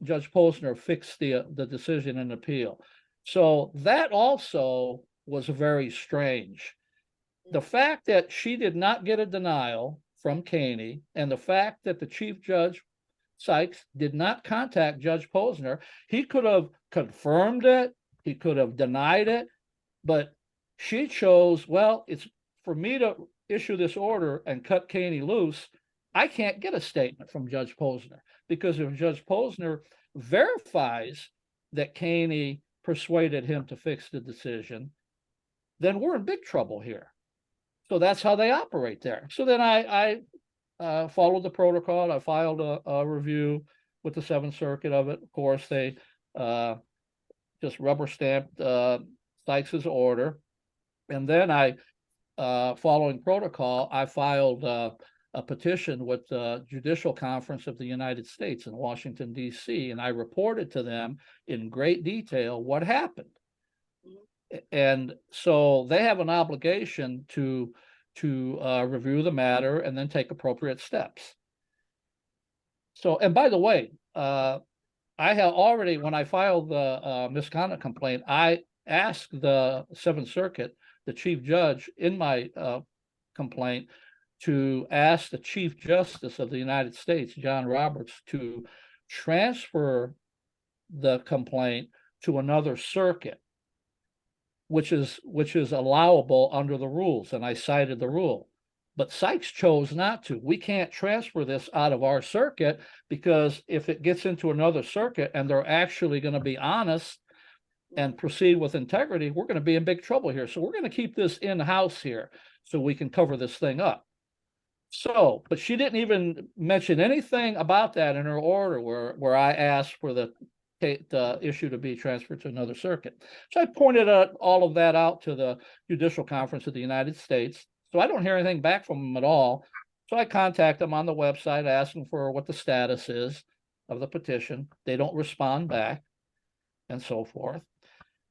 Speaker 3: Judge Posner fix the decision and appeal. So that also was very strange. The fact that she did not get a denial from Caney, and the fact that the Chief Judge Sykes did not contact Judge Posner, he could have confirmed it, he could have denied it, but she chose, well, it's for me to issue this order and cut Caney loose. I can't get a statement from Judge Posner, because if Judge Posner verifies that Caney persuaded him to fix the decision, then we're in big trouble here. So that's how they operate there. So then I followed the protocol. I filed a review with the Seventh Circuit of it. Of course, they just rubber stamped Sykes's order. And then I following protocol, I filed a petition with the Judicial Conference of the United States in Washington, D.C., and I reported to them in great detail what happened. And so they have an obligation to review the matter and then take appropriate steps. So, and by the way, I have already, when I filed the misconduct complaint, I asked the Seventh Circuit, the chief judge, in my complaint, to ask the Chief Justice of the United States, John Roberts, to transfer the complaint to another circuit, which is allowable under the rules, and I cited the rule. But Sykes chose not to. We can't transfer this out of our circuit, because if it gets into another circuit and they're actually going to be honest and proceed with integrity, we're going to be in big trouble here. So we're going to keep this in-house here so we can cover this thing up. So, but she didn't even mention anything about that in her order where I asked for the issue to be transferred to another circuit. So I pointed out all of that out to the Judicial Conference of the United States. So I don't hear anything back from them at all. So I contact them on the website asking for what the status is of the petition. They don't respond back and so forth.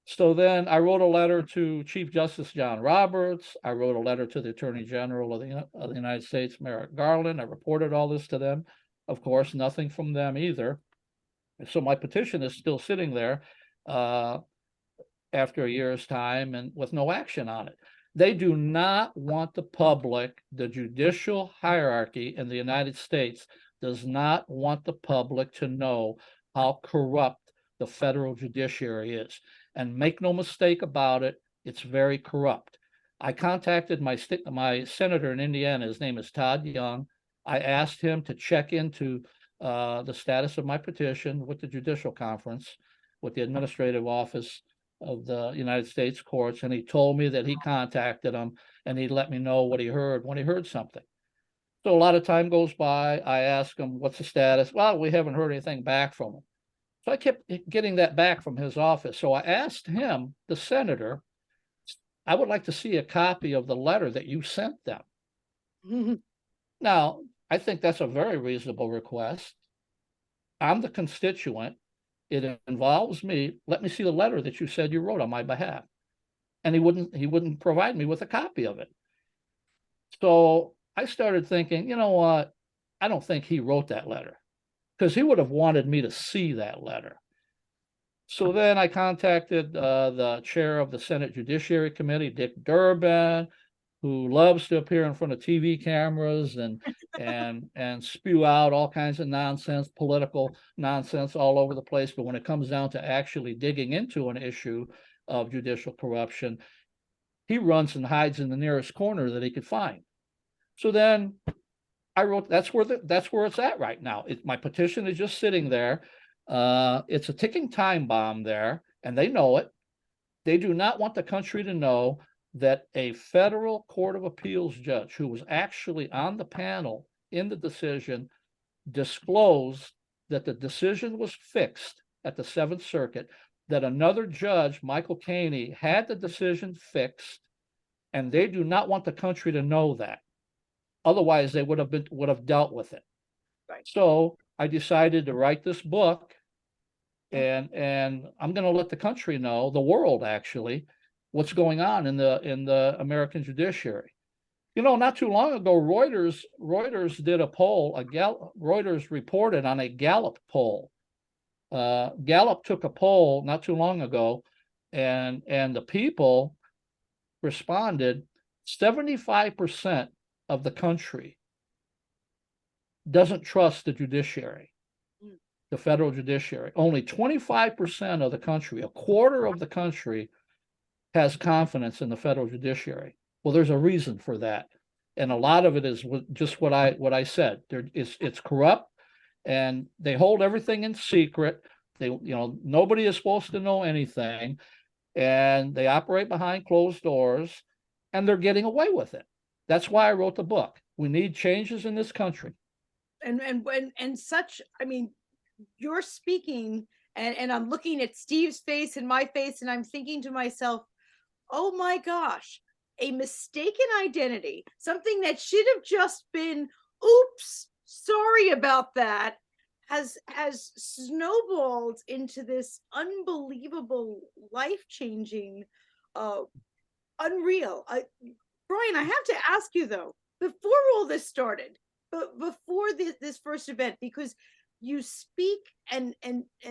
Speaker 3: So then I wrote a letter to Chief Justice John Roberts. I wrote a letter to the Attorney General of the United States, Merrick Garland. I reported all this to them. Of course, nothing from them either. So my petition is still sitting there after a year's time and with no action on it. They do not want the public, the judicial hierarchy in the United States does not want the public to know how corrupt the federal judiciary is. And make no mistake about it, it's very corrupt. I contacted my senator in Indiana. His name is Todd Young. I asked him to check into the status of my petition with the Judicial Conference, with the Administrative Office of the United States Courts, and he told me that he contacted him and he let me know what he heard when he heard something. So a lot of time goes by. I ask him, what's the status? Well, we haven't heard anything back from him. So I kept getting that back from his office. So I asked him, the senator, I would like to see a copy of the letter that you sent them. Now, I think that's a very reasonable request. I'm the constituent. It involves me. Let me see the letter that you said you wrote on my behalf. And he wouldn't provide me with a copy of it. So I started thinking, you know what? I don't think he wrote that letter, because he would have wanted me to see that letter. So then I contacted the chair of the Senate Judiciary Committee, Dick Durbin, who loves to appear in front of TV cameras and spew out all kinds of nonsense, political nonsense all over the place. But when it comes down to actually digging into an issue of judicial corruption, he runs and hides in the nearest corner that he could find. So then I wrote, that's where it's at right now. My petition is just sitting there. It's a ticking time bomb there, and they know it. They do not want the country to know that a federal court of appeals judge who was actually on the panel in the decision disclosed that the decision was fixed at the Seventh Circuit, that another judge, Michael Caney, had the decision fixed, and they do not want the country to know that. Otherwise, they would have dealt with it. Right. So I decided to write this book, and I'm going to let the country know, the world actually, what's going on in the American judiciary. You know, not too long ago, Reuters did a poll. Reuters reported on a Gallup poll. Gallup took a poll not too long ago, and the people responded. 75% of the country doesn't trust the judiciary, the federal judiciary. Only 25% of the country, a quarter of the country, has confidence in the federal judiciary. Well, there's a reason for that, and a lot of it is just what I said. It's corrupt, and they hold everything in secret. Nobody is supposed to know anything, and they operate behind closed doors, and they're getting away with it. That's why I wrote the book. We need changes in this country.
Speaker 1: And such, I mean, you're speaking, and I'm looking at Steve's face and my face, and I'm thinking to myself, oh my gosh, a mistaken identity, something that should have just been, oops, sorry about that, has snowballed into this unbelievable, life-changing, uh unreal. Brian, I have to ask you though, before all this started, but before this first event, because you speak and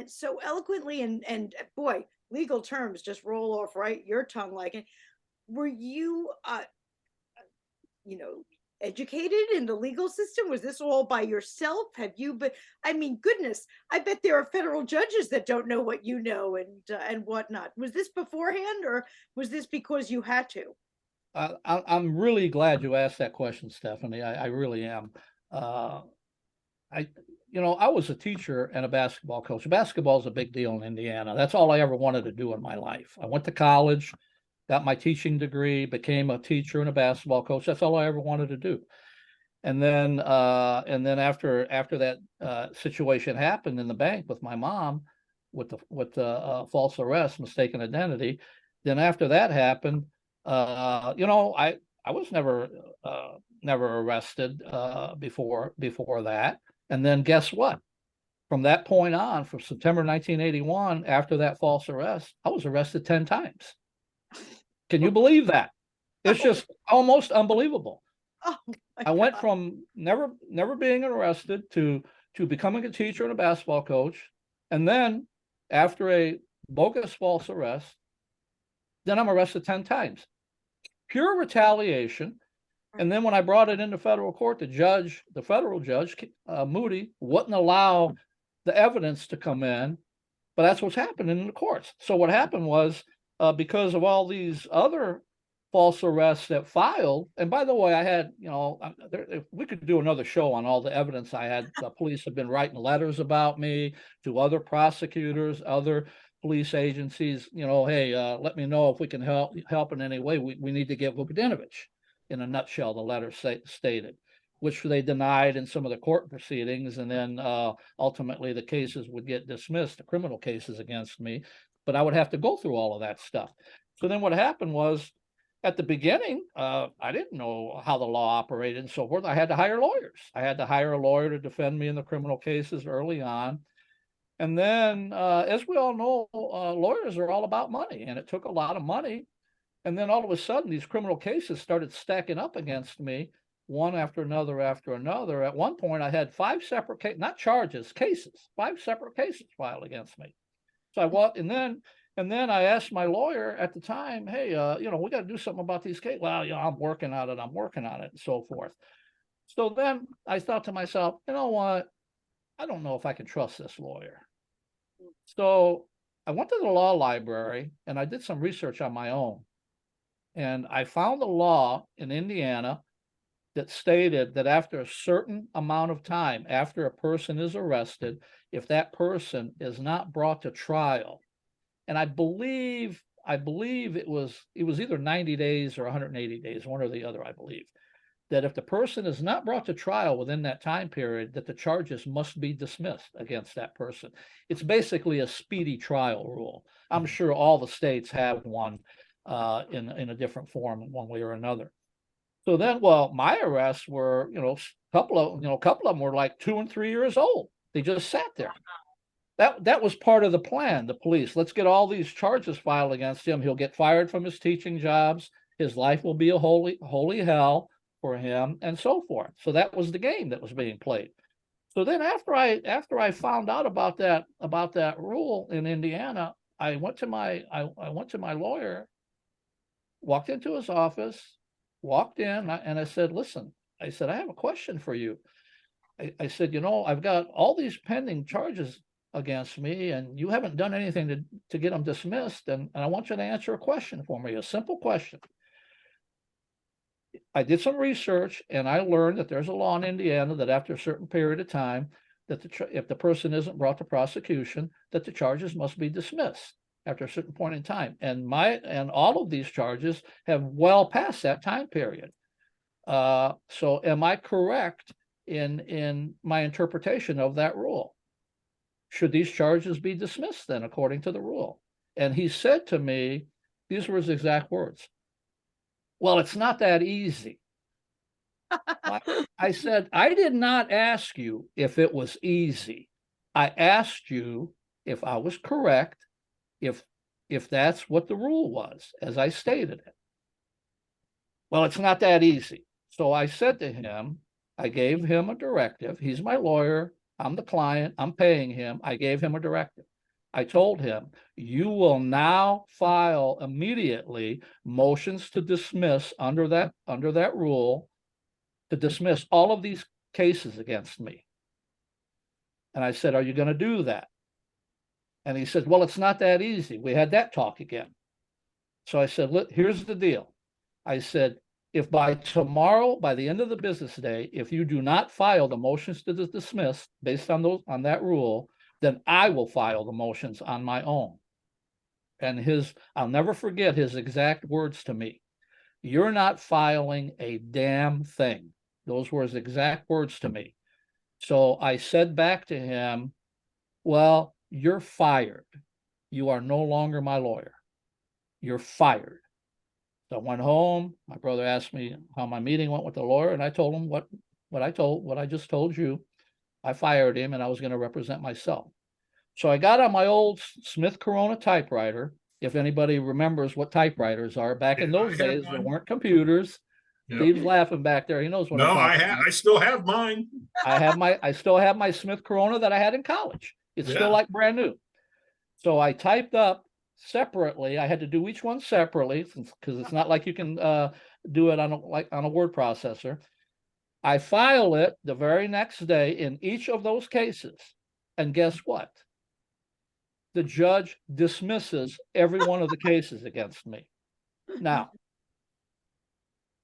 Speaker 1: so eloquently, and boy, legal terms just roll off right your tongue like it. Were you you know, educated in the legal system? Was this all by yourself? Have you been, I mean, goodness, I bet there are federal judges that don't know what you know, and whatnot. Was this beforehand, or was this because you had to?
Speaker 3: I'm really glad you asked that question, Stephanie. I really am. Uh, I, I was a teacher and a basketball coach. Basketball is a big deal in Indiana. That's all I ever wanted to do in my life. I went to college, got my teaching degree, became a teacher and a basketball coach. That's all I ever wanted to do. And then after that situation happened in the bank with my mom, with the false arrest, mistaken identity. Then after that happened, I was never arrested before that. And then guess what? From that point on, from September 1981, after that false arrest, I was arrested 10 times. Can you believe that? It's just almost unbelievable.
Speaker 1: Oh,
Speaker 3: I went from never being arrested to becoming a teacher and a basketball coach. And then after a bogus false arrest, then I'm arrested 10 times. Pure retaliation. And then when I brought it into federal court, the federal judge, Moody, wouldn't allow the evidence to come in. But that's what's happening in the courts. So what happened was, because of all these other false arrests that filed, and by the way, I had, we could do another show on all the evidence I had. The police have been writing letters about me to other prosecutors, other police agencies, hey, let me know if we can help in any way. We need to get Vukadinovich. In a nutshell, the letter stated, which they denied in some of the court proceedings. And then ultimately the cases would get dismissed, the criminal cases against me, but I would have to go through all of that stuff. So then what happened was, at the beginning, I didn't know how the law operated and so forth. I had to hire lawyers. I had to hire a lawyer to defend me in the criminal cases early on. And then, as we all know, lawyers are all about money, and it took a lot of money. And then all of a sudden, these criminal cases started stacking up against me, one after another after another. At one point, I had 5 separate cases, not charges, cases, 5 separate cases filed against me. So I walked, and then I asked my lawyer at the time, hey, we got to do something about these cases. Well, I'm working on it, and so forth. So then I thought to myself, you know what? I don't know if I can trust this lawyer. So I went to the law library and I did some research on my own. And I found a law in Indiana that stated that after a certain amount of time, after a person is arrested, if that person is not brought to trial, and I believe it was either 90 days or 180 days, one or the other, I believe, that if the person is not brought to trial within that time period, that the charges must be dismissed against that person. It's basically a speedy trial rule. I'm sure all the states have one in a different form in one way or another. So then, well, my arrests were, a couple of them were like 2 and 3 years old. They just sat there. That was part of the plan. The police, let's get all these charges filed against him. He'll get fired from his teaching jobs. His life will be a holy hell for him, and so forth. So that was the game that was being played. So then after I found out about that rule in Indiana, I went to my lawyer, walked into his office, walked in, and I said, listen, I said, I have a question for you. I said, I've got all these pending charges against me, and you haven't done anything to get them dismissed, and I want you to answer a question for me, a simple question. I did some research, and I learned that there's a law in Indiana that after a certain period of time, that if the person isn't brought to prosecution, that the charges must be dismissed after a certain point in time. And all of these charges have well passed that time period. So am I correct in my interpretation of that rule? Should these charges be dismissed then, according to the rule? And he said to me, these were his exact words: Well, it's not that easy. I said, I did not ask you if it was easy. I asked you if I was correct, if that's what the rule was, as I stated it. Well, it's not that easy. So I said to him, I gave him a directive. He's my lawyer. I'm the client. I'm paying him. I gave him a directive. I told him, you will now file immediately motions to dismiss under that rule, to dismiss all of these cases against me. And I said, are you going to do that? And he said, well, it's not that easy. We had that talk again. So I said, look, here's the deal. I said, if by tomorrow, by the end of the business day, if you do not file the motions to dismiss based on that rule, then I will file the motions on my own. And I'll never forget his exact words to me. You're not filing a damn thing. Those were his exact words to me. So I said back to him, well, you're fired. You are no longer my lawyer. You're fired. So I went home. My brother asked me how my meeting went with the lawyer, and I told him what I just told you. I fired him, and I was going to represent myself. So I got on my old Smith Corona typewriter. If anybody remembers what typewriters are, back in those days, there weren't computers. Yep. Steve's laughing back there. He knows what I'm talking about.
Speaker 2: I still have mine.
Speaker 3: I still have my Smith Corona that I had in college. It's still like brand new. So I typed up separately. I had to do each one separately because it's not like you can do it on a word processor. I file it the very next day in each of those cases. And guess what? The judge dismisses every one of the cases against me. Now,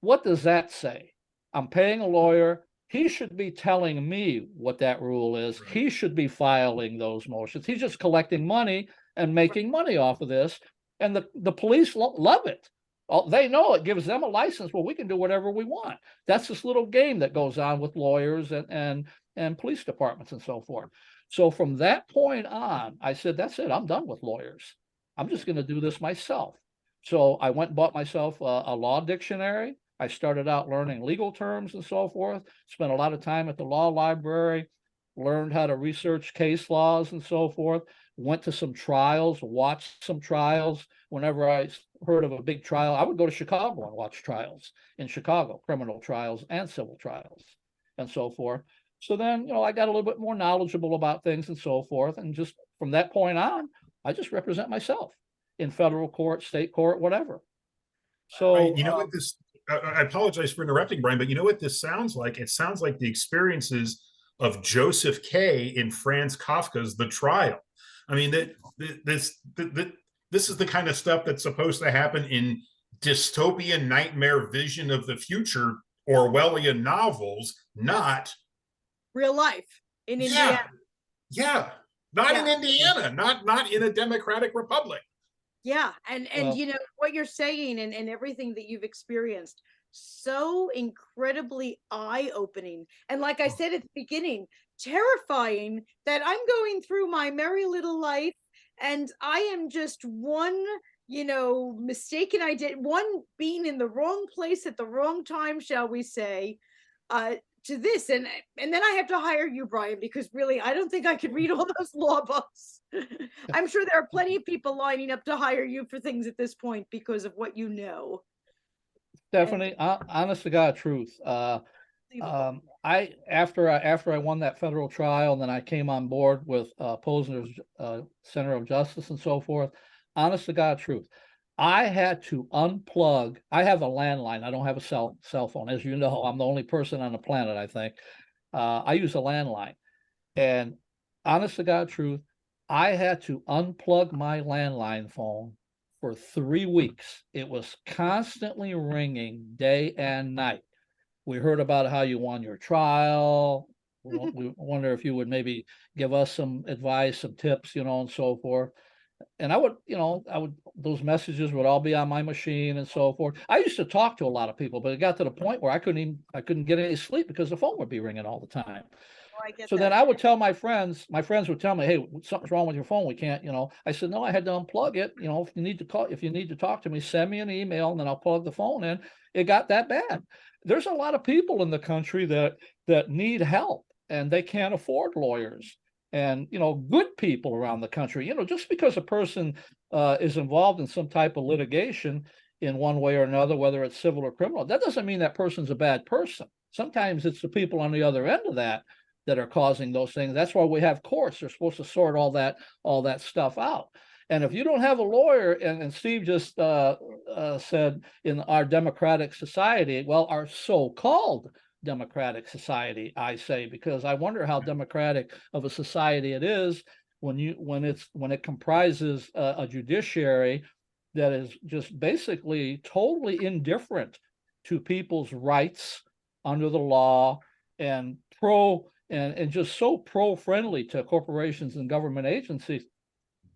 Speaker 3: what does that say? I'm paying a lawyer. He should be telling me what that rule is. Right. He should be filing those motions. He's just collecting money and making money off of this. And the police love it. They know it gives them a license. Well, we can do whatever we want. That's this little game that goes on with lawyers and police departments and so forth. So from that point on, I said, that's it. I'm done with lawyers. I'm just going to do this myself. So I went and bought myself a law dictionary. I started out learning legal terms and so forth, spent a lot of time at the law library, learned how to research case laws and so forth, went to some trials, watched some trials. Whenever I heard of a big trial, I would go to Chicago and watch trials in Chicago, criminal trials and civil trials and so forth. So then, I got a little bit more knowledgeable about things and so forth. And just from that point on, I just represent myself in federal court, state court, whatever. So,
Speaker 2: what this, I apologize for interrupting, Brian, but you know what this sounds like? It sounds like the experiences of Joseph K. in Franz Kafka's The Trial. I mean, this is the kind of stuff that's supposed to happen in dystopian nightmare vision of the future Orwellian novels, not
Speaker 1: real life in Indiana.
Speaker 2: Yeah. Not in Indiana, not in a democratic republic.
Speaker 1: Yeah. And what you're saying and everything that you've experienced, so incredibly eye-opening. And like I said at the beginning, terrifying that I'm going through my merry little life and I am just one, mistaken one being in the wrong place at the wrong time, shall we say, to this. And then I have to hire you, Brian, because really, I don't think I could read all those law books. I'm sure there are plenty of people lining up to hire you for things at this point because of what you know.
Speaker 3: Stephanie, honest to God truth. After I won that federal trial, and then I came on board with Posner's Center of Justice and so forth. Honest to God truth, I had to unplug. I have a landline. I don't have a cell phone. As you know, I'm the only person on the planet, I think. I use a landline. And honest to God truth, I had to unplug my landline phone for 3 weeks. It was constantly ringing day and night. We heard about how you won your trial. We wonder if you would maybe give us some advice, some tips, and so forth. And I would, those messages would all be on my machine and so forth. I used to talk to a lot of people, but it got to the point where I couldn't get any sleep because the phone would be ringing all the time.
Speaker 1: I get
Speaker 3: So then
Speaker 1: that.
Speaker 3: I would tell my friends would tell me, hey, something's wrong with your phone. We can't, I said, no, I had to unplug it. If you need to talk to me, send me an email and then I'll plug the phone in. It got that bad. There's a lot of people in the country that need help and they can't afford lawyers. And, good people around the country, just because a person is involved in some type of litigation in one way or another, whether it's civil or criminal, that doesn't mean that person's a bad person. Sometimes it's the people on the other end of that are causing those things. That's why we have courts. They're supposed to sort all that stuff out. And if you don't have a lawyer, and Steve just said in our democratic society, well, our so-called democratic society, I say, because I wonder how democratic of a society it is when it comprises a judiciary that is just basically totally indifferent to people's rights under the law and just so pro-friendly to corporations and government agencies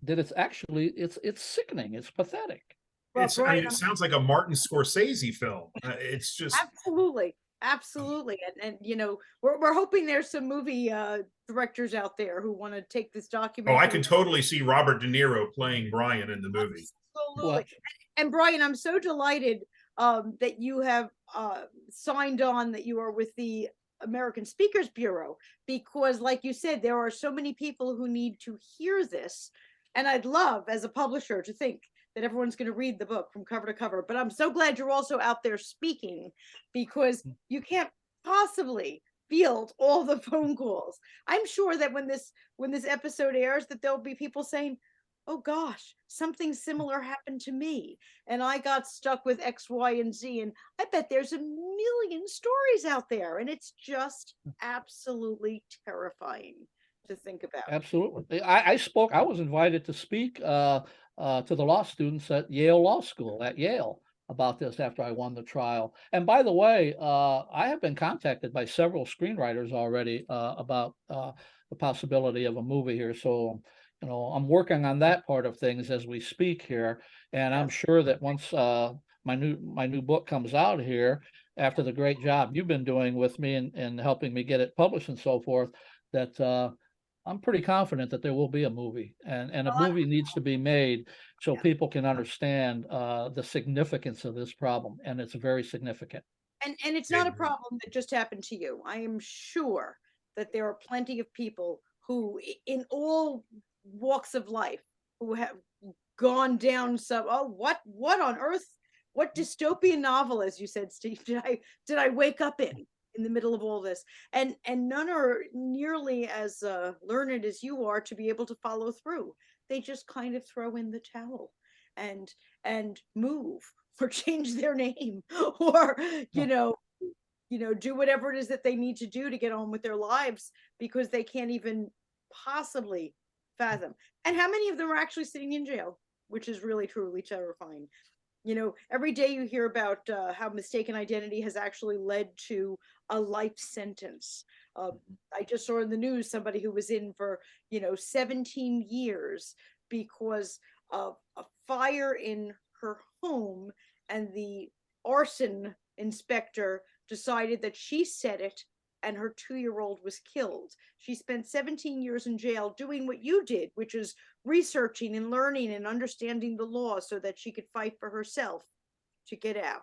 Speaker 3: that it's sickening. It's pathetic.
Speaker 1: Well, Brian,
Speaker 2: it sounds like a Martin Scorsese film. It's just
Speaker 1: absolutely. And we're hoping there's some movie directors out there who want to take this documentary.
Speaker 2: I can totally see Robert De Niro playing Brian in the movie.
Speaker 1: Absolutely. And Brian, I'm so delighted that you have signed on, that you are with the American Speakers Bureau, because like you said, there are so many people who need to hear this. And I'd love, as a publisher, to think that everyone's going to read the book from cover to cover. But I'm so glad you're also out there speaking, because you can't possibly field all the phone calls. I'm sure that when this episode airs, that there'll be people saying, oh gosh, something similar happened to me and I got stuck with X, Y, and Z. And I bet there's a million stories out there, and it's just absolutely terrifying to think about.
Speaker 3: Absolutely. I was invited to speak to the law students at Yale Law School at Yale about this after I won the trial. And by the way, I have been contacted by several screenwriters already about the possibility of a movie here. So, I'm working on that part of things as we speak here. And I'm sure that once my new book comes out here, after the great job you've been doing with me and helping me get it published and so forth, that I'm pretty confident that there will be a movie, and a movie needs to be made so people can understand the significance of this problem, and it's very significant.
Speaker 1: And it's not a problem that just happened to you. I am sure that there are plenty of people who, in all walks of life, who have gone down some, what on earth, what dystopian novel, as you said, Steve, did I wake up in the middle of all this? And none are nearly as learned as you are to be able to follow through. They just kind of throw in the towel and move or change their name or do whatever it is that they need to do to get on with their lives, because they can't even possibly fathom. And how many of them are actually sitting in jail, which is really truly terrifying. Every day you hear about how mistaken identity has actually led to a life sentence. I just saw in the news somebody who was in for 17 years because of a fire in her home, and the arson inspector decided that she set it and her 2-year-old was killed. She spent 17 years in jail doing what you did, which is researching and learning and understanding the law so that she could fight for herself to get out.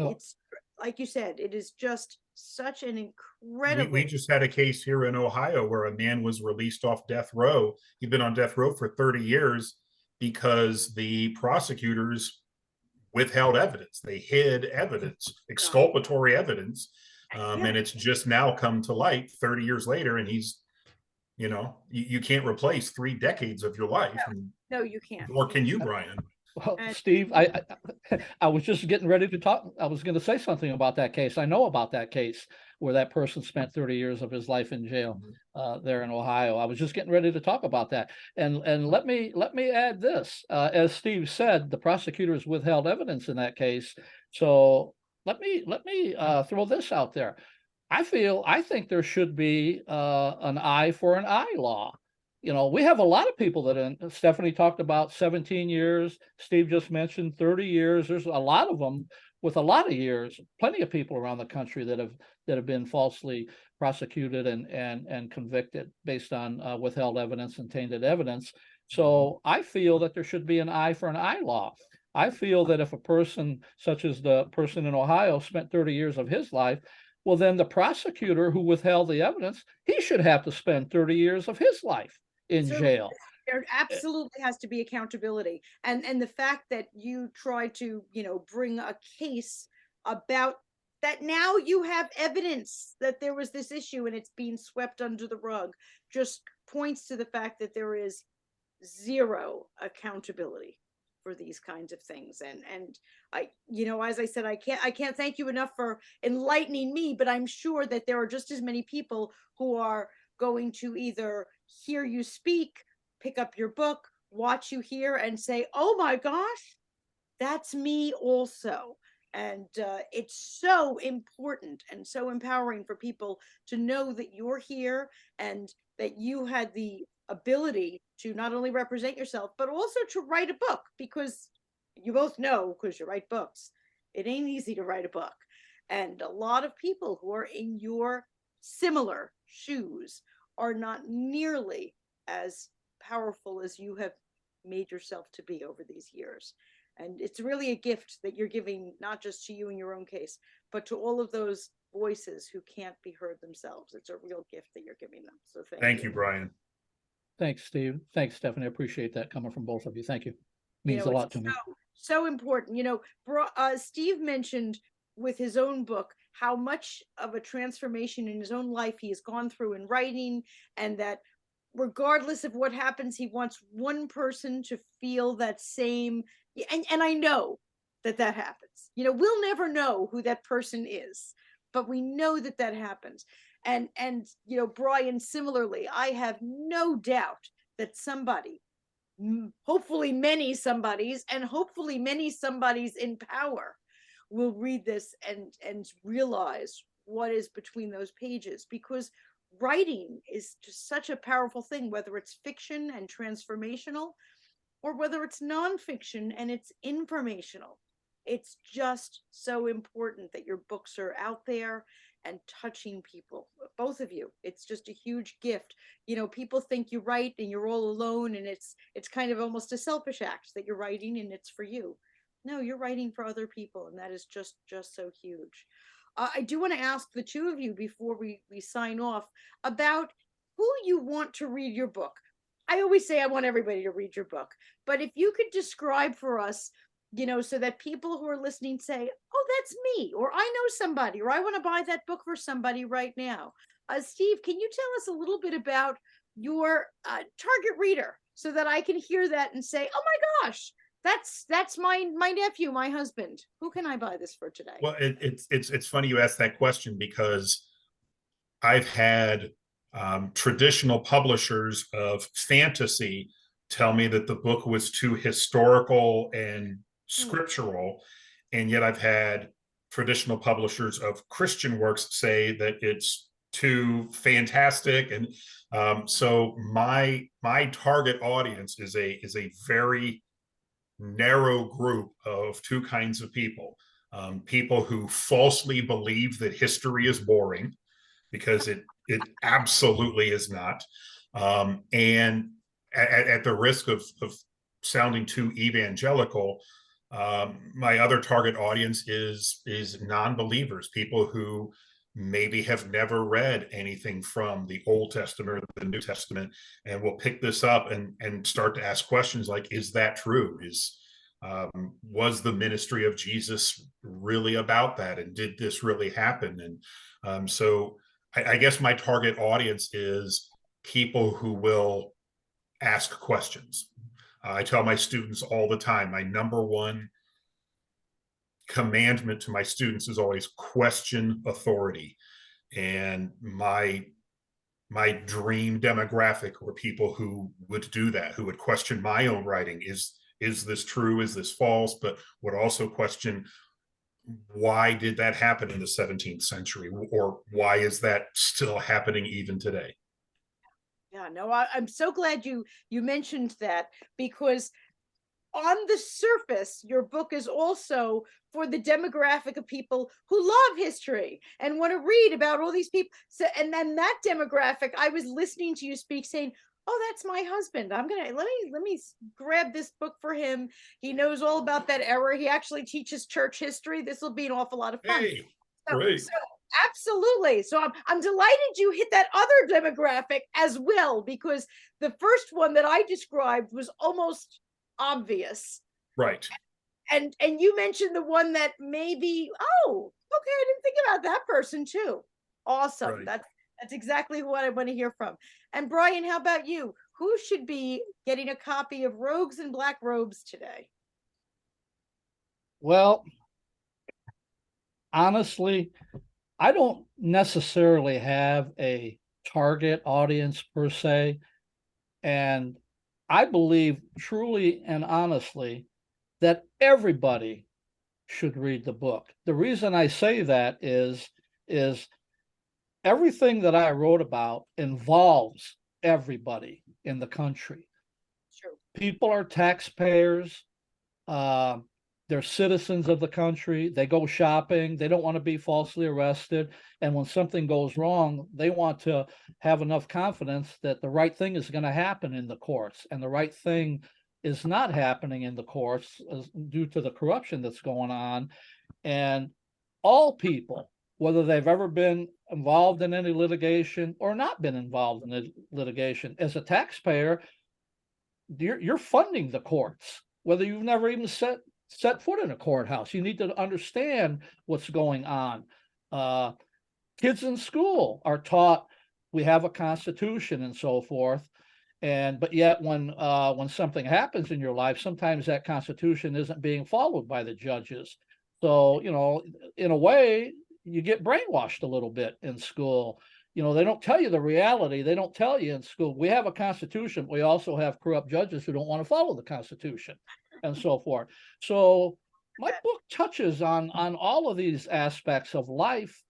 Speaker 1: Oh. It's like you said, it is just such an incredible.
Speaker 2: We just had a case here in Ohio where a man was released off death row. He'd been on death row for 30 years because the prosecutors withheld evidence. They hid evidence, exculpatory evidence. And it's just now come to light 30 years later, and he's, you can't replace 3 decades of your life.
Speaker 1: No, you can't.
Speaker 2: Or can you, Brian?
Speaker 3: Well, Steve, I was just getting ready to talk. I was going to say something about that case. I know about that case where that person spent 30 years of his life in jail there in Ohio. I was just getting ready to talk about that. And let me add this. As Steve said, the prosecutors withheld evidence in that case. So let me throw this out there. I think there should be an eye for an eye law. We have a lot of people that Stephanie talked about 17 years. Steve just mentioned 30 years. There's a lot of them with a lot of years, plenty of people around the country that have been falsely prosecuted and convicted based on withheld evidence and tainted evidence. So I feel that there should be an eye for an eye law. I feel that if a person such as the person in Ohio spent 30 years of his life, well, then the prosecutor who withheld the evidence, he should have to spend 30 years of his life in jail.
Speaker 1: There absolutely has to be accountability. And the fact that you try to, bring a case about that, now you have evidence that there was this issue and it's being swept under the rug, just points to the fact that there is zero accountability for these kinds of things. And I, as I said, I can't thank you enough for enlightening me, but I'm sure that there are just as many people who are going to either hear you speak, pick up your book, watch you here and say, oh my gosh, that's me also. And it's so important and so empowering for people to know that you're here and that you had the ability to not only represent yourself, but also to write a book, because you both know, because you write books, it ain't easy to write a book. And a lot of people who are in your similar shoes are not nearly as powerful as you have made yourself to be over these years. And it's really a gift that you're giving, not just to you in your own case, but to all of those voices who can't be heard themselves. It's a real gift that you're giving them. So
Speaker 2: Thank you, Brian.
Speaker 3: Thanks, Steve. Thanks, Stephanie. I appreciate that coming from both of you. Thank you. Means a lot to me.
Speaker 1: So important. Steve mentioned with his own book how much of a transformation in his own life he has gone through in writing, and that regardless of what happens, he wants one person to feel that same. And I know that happens. We'll never know who that person is, but we know that happens. And Brian, similarly, I have no doubt that somebody, hopefully many somebodies, and hopefully many somebodies in power, will read this and realize what is between those pages, because writing is just such a powerful thing, whether it's fiction and transformational, or whether it's nonfiction and it's informational. It's just so important that your books are out there and touching people, both of you. It's just a huge gift. People think you write and you're all alone, and it's kind of almost a selfish act that you're writing and it's for you. No, you're writing for other people, and that is just so huge. I do want to ask the two of you before we sign off about who you want to read your book. I always say I want everybody to read your book, but if you could describe for us, so that people who are listening say, oh, that's me, or I know somebody, or I want to buy that book for somebody right now. Steve, can you tell us a little bit about your target reader, so that I can hear that and say, oh my gosh, that's my nephew, my husband. Who can I buy this for today?
Speaker 2: Well, it's funny you asked that question, because I've had traditional publishers of fantasy tell me that the book was too historical and scriptural, and yet I've had traditional publishers of Christian works say that it's too fantastic. And so my target audience is a very narrow group of two kinds of people. People who falsely believe that history is boring, because it absolutely is not. And at the risk of sounding too evangelical, my other target audience is non-believers, people who maybe have never read anything from the Old Testament or the New Testament, and will pick this up and start to ask questions like, is that true? Was the ministry of Jesus really about that? And did this really happen? And so I guess my target audience is people who will ask questions. I tell my students all the time, my number one commandment to my students is always question authority. And my dream demographic were people who would do that, who would question my own writing. Is this true? Is this false? But would also question, why did that happen in the 17th century? Or why is that still happening even today?
Speaker 1: Yeah, no, I'm so glad you mentioned that, because on the surface, your book is also for the demographic of people who love history and want to read about all these people. So, and then that demographic, I was listening to you speak saying, oh, that's my husband. I'm gonna let me grab this book for him. He knows all about that era. He actually teaches church history. This will be an awful lot of fun.
Speaker 2: Hey,
Speaker 1: So,
Speaker 2: great.
Speaker 1: so absolutely. So I'm delighted you hit that other demographic as well, because the first one that I described was almost obvious.
Speaker 2: Right.
Speaker 1: And you mentioned the one that maybe, oh, okay, I didn't think about that person too. Awesome.
Speaker 2: Right.
Speaker 1: That's exactly what I want to hear from. And Brian, how about you? Who should be getting a copy of Rogues in Black Robes today?
Speaker 3: Well, honestly, I don't necessarily have a target audience per se. And I believe truly and honestly that everybody should read the book. The reason I say that is everything that I wrote about involves everybody in the country.
Speaker 1: True.
Speaker 3: People are taxpayers. Uh, they're citizens of the country. They go shopping. They don't want to be falsely arrested. And when something goes wrong, they want to have enough confidence that the right thing is going to happen in the courts, and the right thing is not happening in the courts due to the corruption that's going on. And all people, whether they've ever been involved in any litigation or not been involved in the litigation, as a taxpayer, you're funding the courts, whether you've never even set foot in a courthouse. You need to understand what's going on. Kids in school are taught we have a constitution and so forth. But yet when something happens in your life, sometimes that constitution isn't being followed by the judges. So, in a way, you get brainwashed a little bit in school. They don't tell you the reality. They don't tell you in school, we have a constitution. We also have corrupt judges who don't want to follow the constitution and so forth. So my book touches on all of these aspects of life.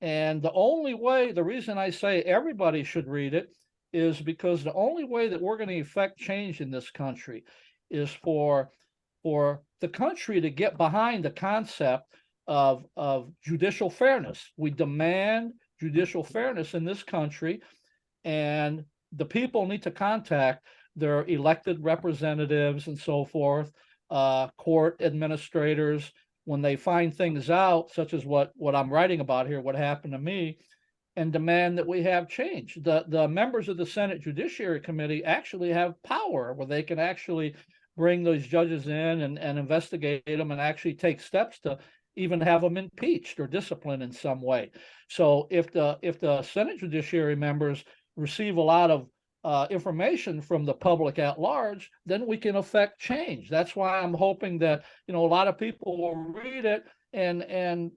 Speaker 3: And the reason I say everybody should read it is because the only way that we're going to effect change in this country is for the country to get behind the concept of judicial fairness. We demand judicial fairness in this country, and the people need to contact their elected representatives and so forth, court administrators, when they find things out, such as what I'm writing about here, what happened to me, and demand that we have change. The members of the Senate Judiciary Committee actually have power where they can actually bring those judges in and investigate them and actually take steps to even have them impeached or disciplined in some way. So if the Senate Judiciary members receive a lot of information from the public at large, then we can affect change. That's why I'm hoping that a lot of people will read it and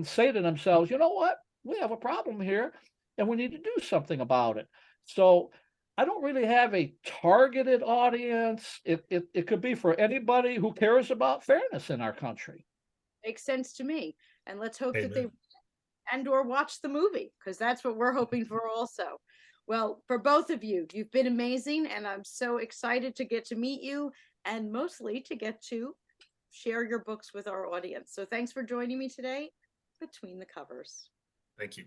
Speaker 3: say to themselves, you know what, we have a problem here and we need to do something about it. So I don't really have a targeted audience. It could be for anybody who cares about fairness in our country.
Speaker 1: Makes sense to me. And let's hope that they
Speaker 2: Amen.
Speaker 1: and or watch the movie, because that's what we're hoping for also. Well, for both of you, you've been amazing, and I'm so excited to get to meet you and mostly to get to share your books with our audience. So thanks for joining me today between the covers.
Speaker 2: Thank you.